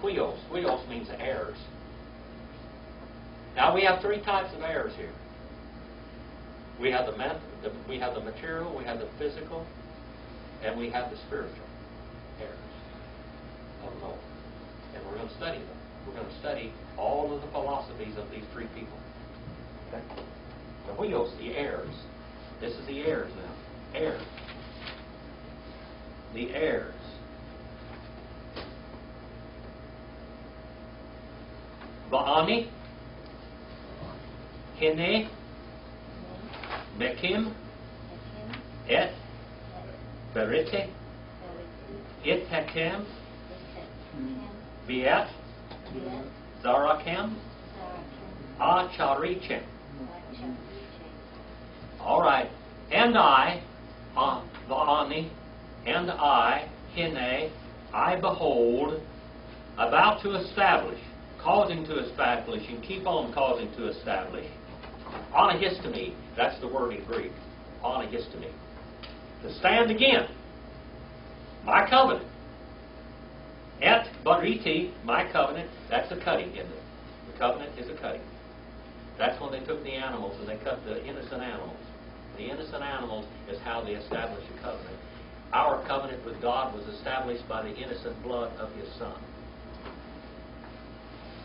Huios. Huios means heirs. Now we have 3 types of heirs here. We have the material, we have the physical, and we have the spiritual heirs of the Lord. And we're going to study them. We're going to study all of the philosophies of these 3 people. Okay? The Huios, the heirs. This is the heirs now. Heirs. The heirs. Ba'ani, Hine, Mekim, Et, Berite, Itakem, Biat, Zarakem, Acharichem. All right. And I, Ba'ani, and I, Hine, I behold, about to establish, causing to establish, and keep on causing to establish. Anahistemi, that's the word in Greek. Anahistemi. To stand again. My covenant. Et bariti, my covenant, that's a cutting, isn't it? The covenant is a cutting. That's when they took the animals and they cut the innocent animals. The innocent animals is how they established a covenant. Our covenant with God was established by the innocent blood of His Son.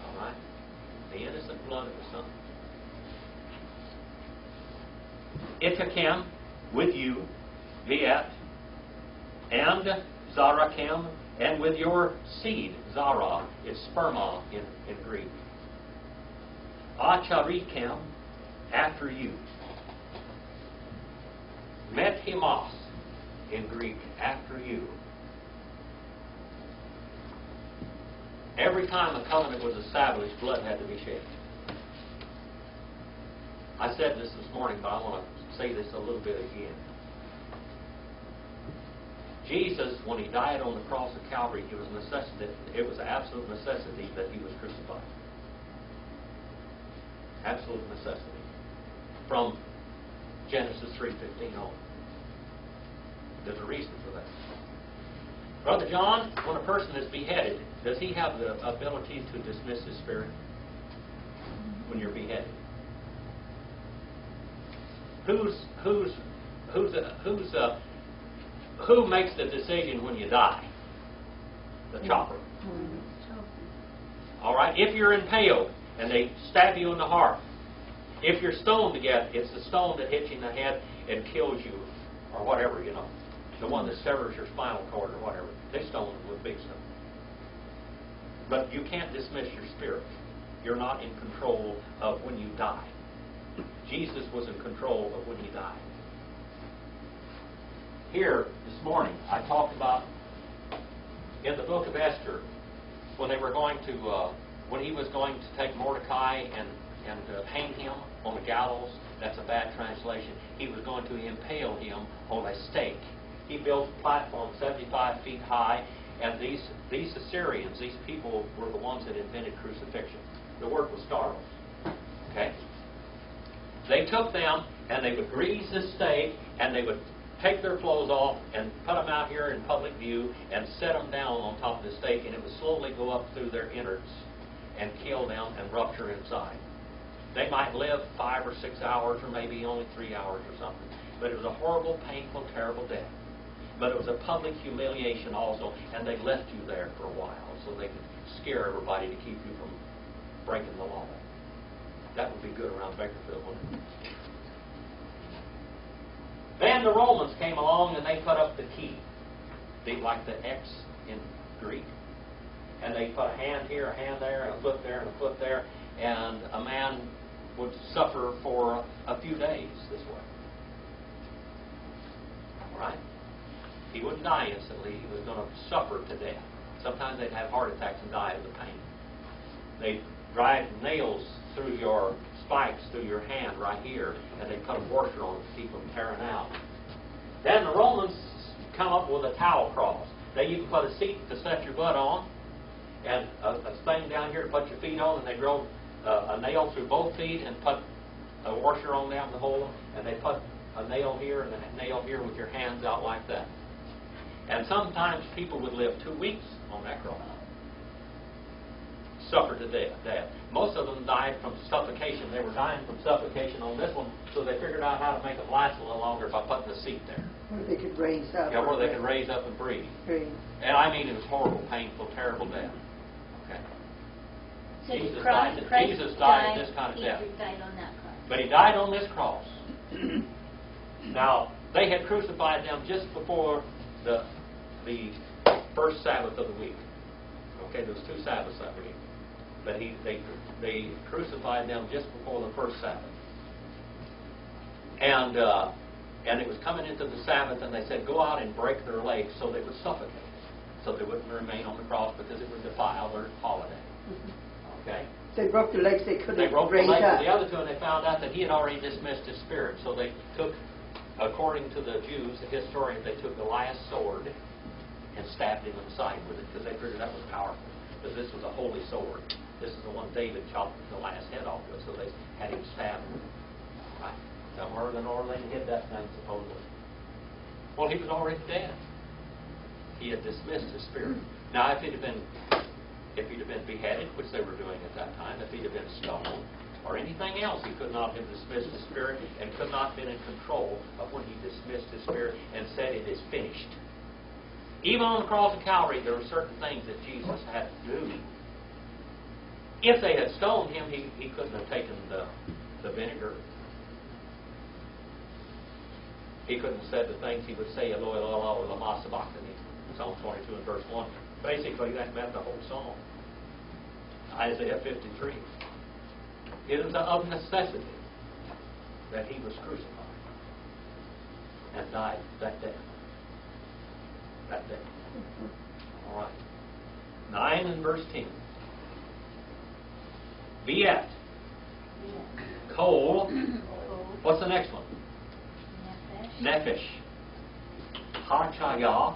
All right? The innocent blood of the Son. Itakem, with you, Viet, and Zarakem, and with your seed, Zara, it's sperma in Greek. Acharikem, after you. Methimos, in Greek, after you. Every time a covenant was established, blood had to be shed. I said this morning, but I want to say this a little bit again. Jesus, when He died on the cross of Calvary, it was an absolute necessity that He was crucified. Absolute necessity. From Genesis 3:15 on. There's a reason for that. Brother John, when a person is beheaded, does he have the ability to dismiss his spirit when you're beheaded? Who makes the decision when you die? The chopper. All right. If you're impaled and they stab you in the heart, if you're stoned to death, it's the stone that hits you in the head and kills you, or whatever, you know, the one that severs your spinal cord or whatever. They stone with big stone. But you can't dismiss your spirit. You're not in control of when you die. Jesus was in control of when He died. Here, this morning, I talked about in the book of Esther, when they were going to, when he was going to take Mordecai and hang him on the gallows. That's a bad translation. He was going to impale him on a stake. He built a platform 75 feet high, and these Assyrians, these people, were the ones that invented crucifixion. The word was stars. Okay? They took them, and they would grease the stake, and they would take their clothes off and put them out here in public view and set them down on top of the stake, and it would slowly go up through their innards and kill them and rupture inside. They might live 5 or 6 hours, or maybe only 3 hours or something, but it was a horrible, painful, terrible death. but it was a public humiliation also, and they left you there for a while so they could scare everybody to keep you from breaking the law. That would be good around Bakersfield, wouldn't it? Then the Romans came along and they put up the key, like the X in Greek. And they put a hand here, a hand there, and a foot there, and a foot there, and a man would suffer for a few days this way. All right? He wouldn't die instantly. He was going to suffer to death. Sometimes they'd have heart attacks and die of the pain. They'd drive nails through your spikes, through your hand right here, and they'd put a washer on it to keep them tearing out. Then the Romans come up with a towel cross. They even put a seat to set your butt on, and a thing down here to put your feet on, and they drove a nail through both feet and put a washer on down the hole, and they put a nail here and a nail here with your hands out like that. And sometimes people would live 2 weeks on that cross. Suffer to death. Most of them died from suffocation. They were dying from suffocation on this one, so they figured out how to make them last a little longer by putting a seat there. Where they could raise up. Yeah, where they could raise up and breathe. And I mean, it was horrible, painful, terrible death. Okay. So Jesus Christ died this kind of death. He died on that cross. But he died on this cross. Now, they had crucified them just before the first Sabbath of the week. Okay, there was 2 Sabbaths that week. But they crucified them just before the first Sabbath. And it was coming into the Sabbath, and they said, go out and break their legs so they would suffocate. So they wouldn't remain on the cross because it would defile their holiday. Okay? They broke their legs, they couldn't They broke the raise legs up. of the other 2, and they found out that he had already dismissed his spirit. So they took, according to the Jews, the historians, they took Goliath's sword and stabbed him in the side with it because they figured that was powerful. Because this was a holy sword. This is the one David chopped Goliath's head off with, so they had him stabbed. Right? Somewhere in the north, they hid that thing, supposedly. Well, he was already dead. He had dismissed his spirit. Now, if he'd have been beheaded, which they were doing at that time, if he'd have been stoned or anything else, he could not have dismissed his spirit and could not have been in control of when he dismissed his spirit and said, it is finished. Even on the cross of Calvary, there were certain things that Jesus had to do. If they had stoned him, he couldn't have taken the vinegar. He couldn't have said the things he would say, Eloi, Eloi, lama sabachthani, Psalm 22 and verse 1. Basically, that meant the whole psalm. Isaiah 53. It is of necessity that he was crucified and died that day. That day. All right. 9 and verse 10. Viet. Kol. What's the next one? Nefesh. Hachayah.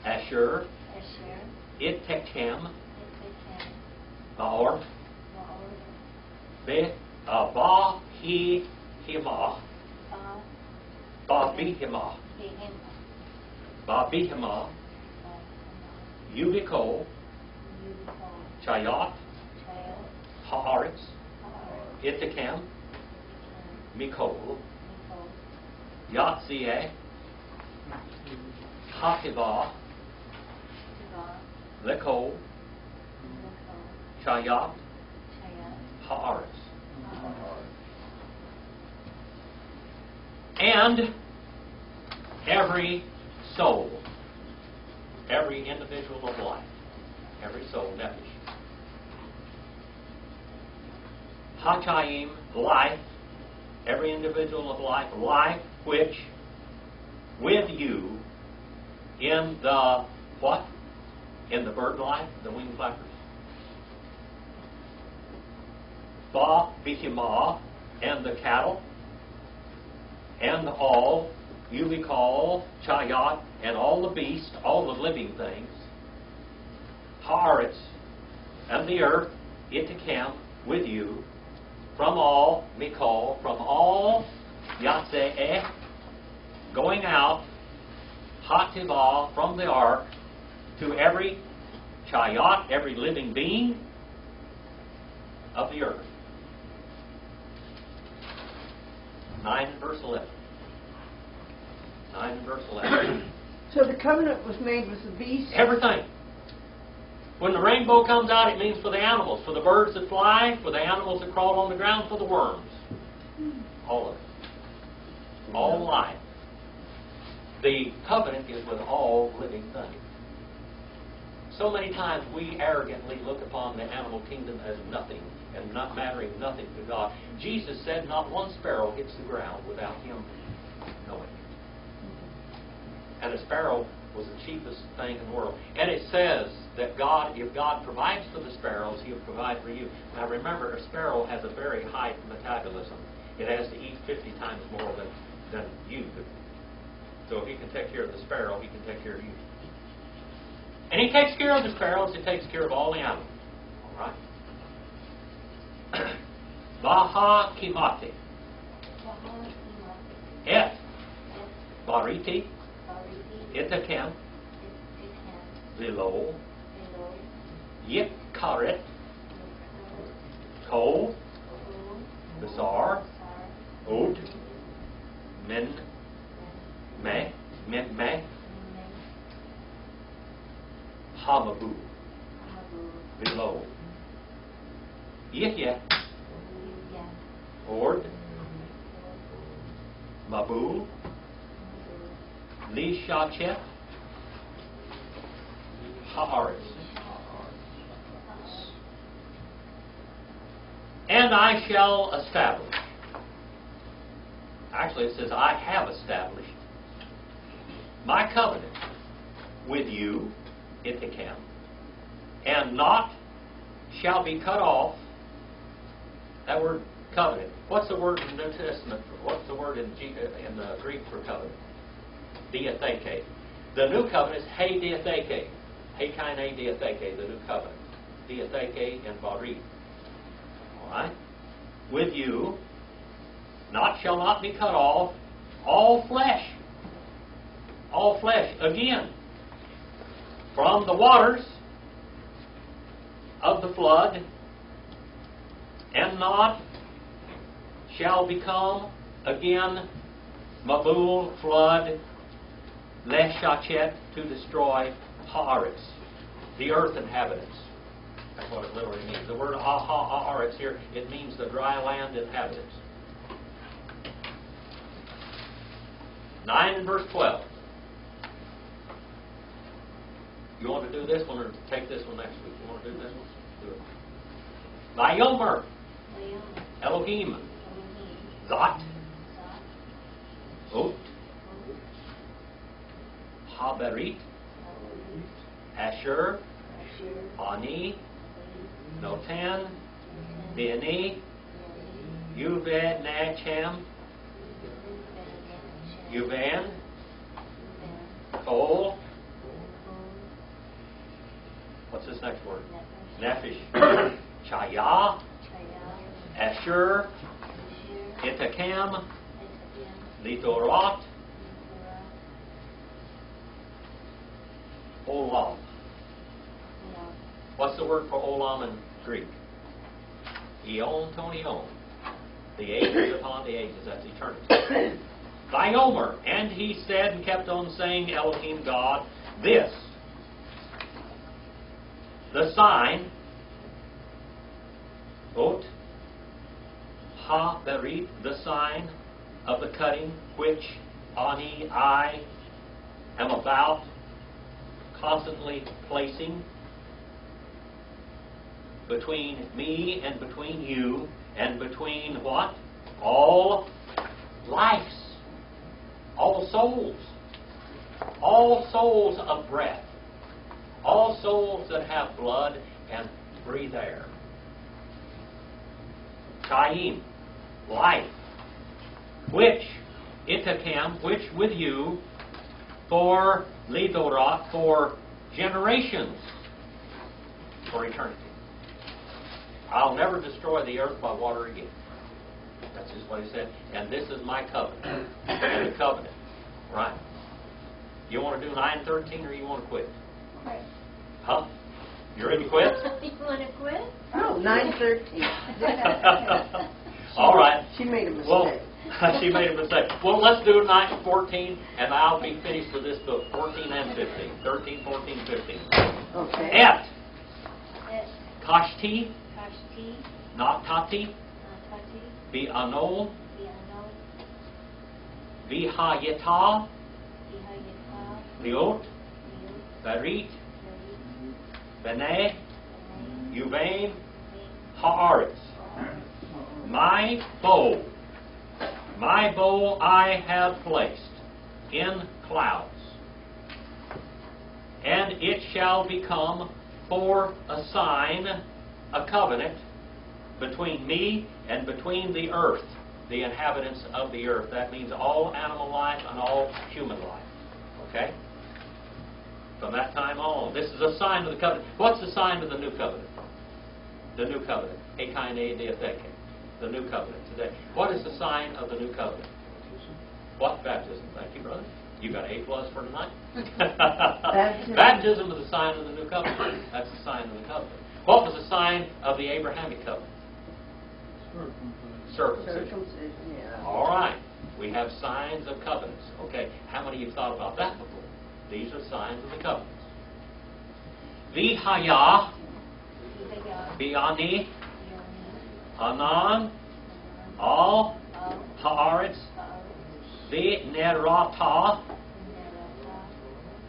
Asher. Ittekem. Baor. Ba-hi-himah. Ba-bihimah. Ba-bihimah. Yubiko. Chayat. Haaretz. Ittekem. Mikol. Yahtzee. Hativah. Lekol. Chayat. Haaretz. And every soul, every individual of life, every soul, nefesh. Hachayim, life, every individual of life, life which with you in the what? In the bird life, the wing flappers. Ba bihimah, and the cattle, and all, you we call chayat, and all the beasts, all the living things, haaretz, and the earth, ittekem, with you, from all, mikol, from all, yatzeh, going out, hativah, from the ark, to every chayat, every living being of the earth. 9 and verse 11. 9 and verse 11. So the covenant was made with the beast? Everything. When the rainbow comes out, it means for the animals, for the birds that fly, for the animals that crawl on the ground, for the worms. All of it. All life. The covenant is with all living things. So many times we arrogantly look upon the animal kingdom as nothing and not mattering nothing to God. Jesus said not one sparrow hits the ground without Him knowing it. And a sparrow was the cheapest thing in the world. And it says that God, if God provides for the sparrows, He'll provide for you. Now remember, a sparrow has a very high metabolism. It has to eat 50 times more than you do. So if He can take care of the sparrow, He can take care of you. And He takes care of the sparrows, He takes care of all the animals. All right? Baha Kimate. Et Bariti Itakem Vilo Yikaret Ko Bizarre Od Men Me Hamabu Vilo Yihya Ord Mabu Lishachet Haaretz. And I shall establish. Actually, it says, I have established my covenant with you, Ithacam, and not shall be cut off. That word covenant. What's the word in the New Testament? What's the word in the Greek for covenant? Diatheke. The new covenant is he diatheke. He kaine diatheke, the new covenant. Diatheke and bari. Alright? With you, shall not be cut off, all flesh. All flesh. Again, from the waters of the flood, and not shall become again Mabul, flood, Leshachet, to destroy Haaretz, the earth inhabitants. That's what it literally means. The word Haaretz here, it means the dry land inhabitants. 9 and verse 12. You want to do this one or take this one next week? You want to do this one? Do it. Vayomer Elohim Zot Ot Haberit Asher Ani Notan Bini Yuved Nacham Yuvan Kol. What's this next word? Nephish. Chaya. Asher. Itakam. Litorot. Olam. What's the word for olam in Greek? Eon tonion. The ages upon the ages. That's eternity. Vayomer. And he said and kept on saying, Elohim God, this, the sign, Ot Ha Berit, the sign of the cutting, which Ani, I am about constantly placing between me and between you, and between what? All lives, all souls of breath, all souls that have blood and breathe air. Chaim, life, which, Itakam, which with you, for Lidorot, for generations, for eternity. I'll never destroy the earth by water again. That's just what he said. And this is my covenant. And the covenant. Right. You want to do 9:13 or you want to quit? Quit. Huh? You ready to quit? You want to quit? No, 9:13. All right. She made a mistake. Well, she made a mistake. Well, let's do 9, 14, and I'll be finished with this book, 14 and 15. 13, 14, 15. Okay. Et, Et, kashti, kashti, natati, natati, bi'ano, bi'ano, vihayeta, bihayeta, liot, liot, barit, berit, bene, bene, uvain, bene, haaretz. My bow I have placed in clouds, and it shall become for a sign, a covenant, between me and between the earth, the inhabitants of the earth. That means all animal life and all human life. Okay? From that time on, this is a sign of the covenant. What's the sign of the new covenant? The new covenant. Ekaine deatheke. The new covenant today. What is the sign of the new covenant? What? Baptism. Thank you, brother. You got A+ for tonight? Baptism. Baptism is the sign of the new covenant. That's the sign of the covenant. What was the sign of the Abrahamic covenant? Circumcision. Circumcision, yeah. All right. We have signs of covenants. Okay. How many of you thought about that before? These are signs of the covenants. Vihaya, bihaya, Biani, bi'ani, Anan, Al, al, Haaretz, ha'aretz, Ve'nerata, nerata,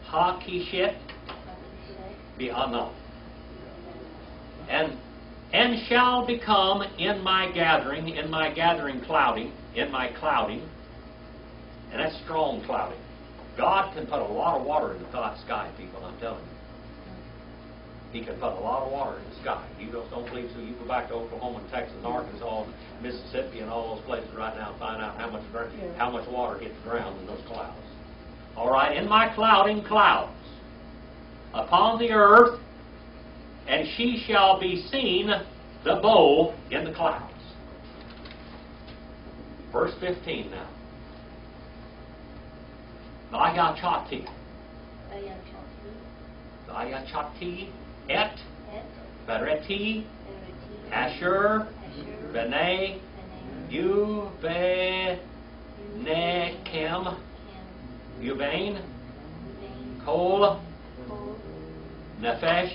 Hakishet, hakishet, Bi'ana. And shall become in my gathering clouding, and that's strong clouding. God can put a lot of water in the sky, people, I'm telling you. He can put a lot of water in the sky. You don't believe so, you go back to Oklahoma and Texas and Arkansas and Mississippi and all those places right now and find out how much water hits the ground in those clouds. All right, in my clouding clouds upon the earth, and she shall be seen, the bow in the clouds. Verse 15 now. Vayachati. bayachati, Vayachati et et, Bereti bereti, Asher asher, Bene bene, Uvenekem kem, Uvain uvain, Kol kol, Nefesh nefesh,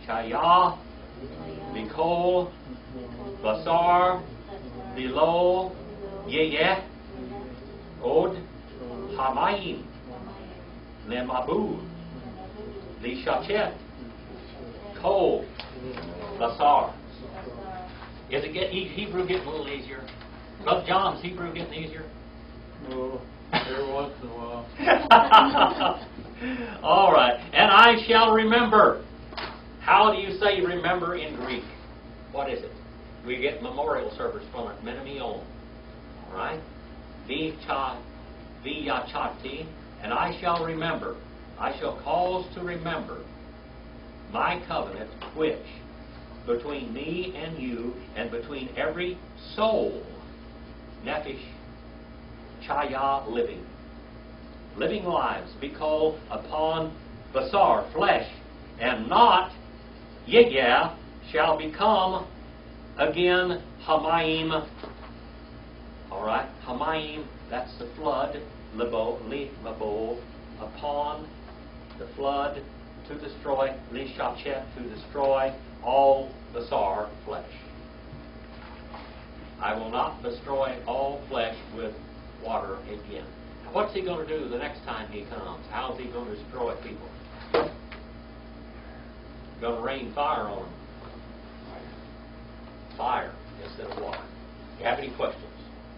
Chaya chaya, Mikol mikol, Basar basar, Lilo lilo, Yeyeh yeyeh, Od od, Hamayim hamayim, Lemabu nenabu, Lishachet lishatet, Kol Basar. basar, Is it Hebrew getting a little easier? Brother John's Hebrew getting easier? Oh, every once in a while. All right. And I shall remember. How do you say remember in Greek? What is it? We get memorial service from it. Menemion. All right. Viyachati. And I shall remember. I shall cause to remember my covenant, which between me and you, and between every soul, nephesh, chaya, living lives, be called upon basar, flesh, and not yegyah, shall become again hamayim. All right, hamayim, that's the flood, libabo, upon the flood, to destroy, lishachet, to destroy all basar, flesh. I will not destroy all flesh with water again. Now, what's he going to do the next time he comes? How is he going to destroy people? Going to rain fire on them. Fire instead of water. You have any questions?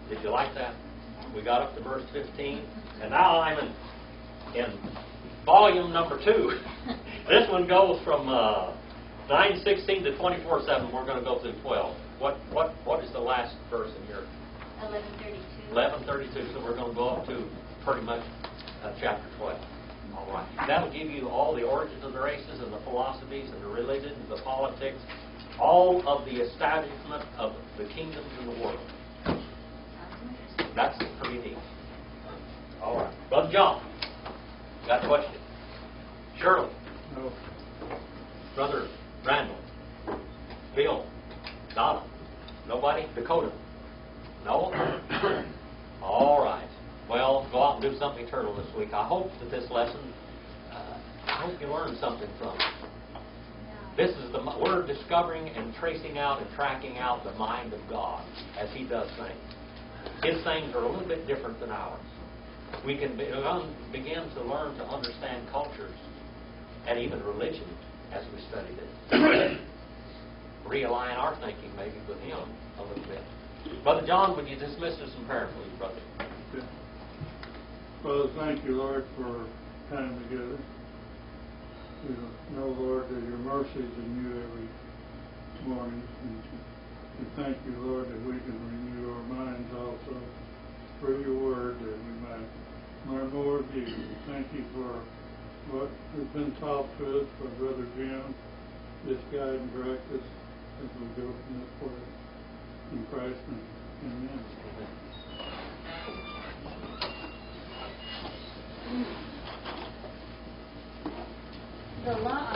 Did you like that? We got up to verse 15, and now I'm in volume number 2. This one goes from 9:16 to 24:7. We're going to go through 12. What is the last verse in your 1132. 11:32? So we're going to go up to pretty much chapter 12. All right. That'll give you all the origins of the races and the philosophies and the religions, the politics, all of the establishment of the kingdoms in the world. That's pretty neat. All right. Brother John, got a question? Shirley. No. Brother Randall. Bill. Donna. Nobody? The All right. Well, go out and do something eternal this week. I hope that this lesson, I hope you learned something from it. This is we're discovering and tracing out and tracking out the mind of God as He does things. His things are a little bit different than ours. We can begin to learn to understand cultures and even religion as we study this. Realign our thinking maybe with Him a little bit. Brother John, would you dismiss us in prayer, please, brother? Okay. Father, thank you, Lord, for time together. We know, Lord, that your mercies are new every morning. And we thank you, Lord, that we can renew our minds also through your word, that we might learn more of you. Thank you for what has been taught to us by Brother Jim, this guide and direct us as we go from this way. In Christ's name, amen. The law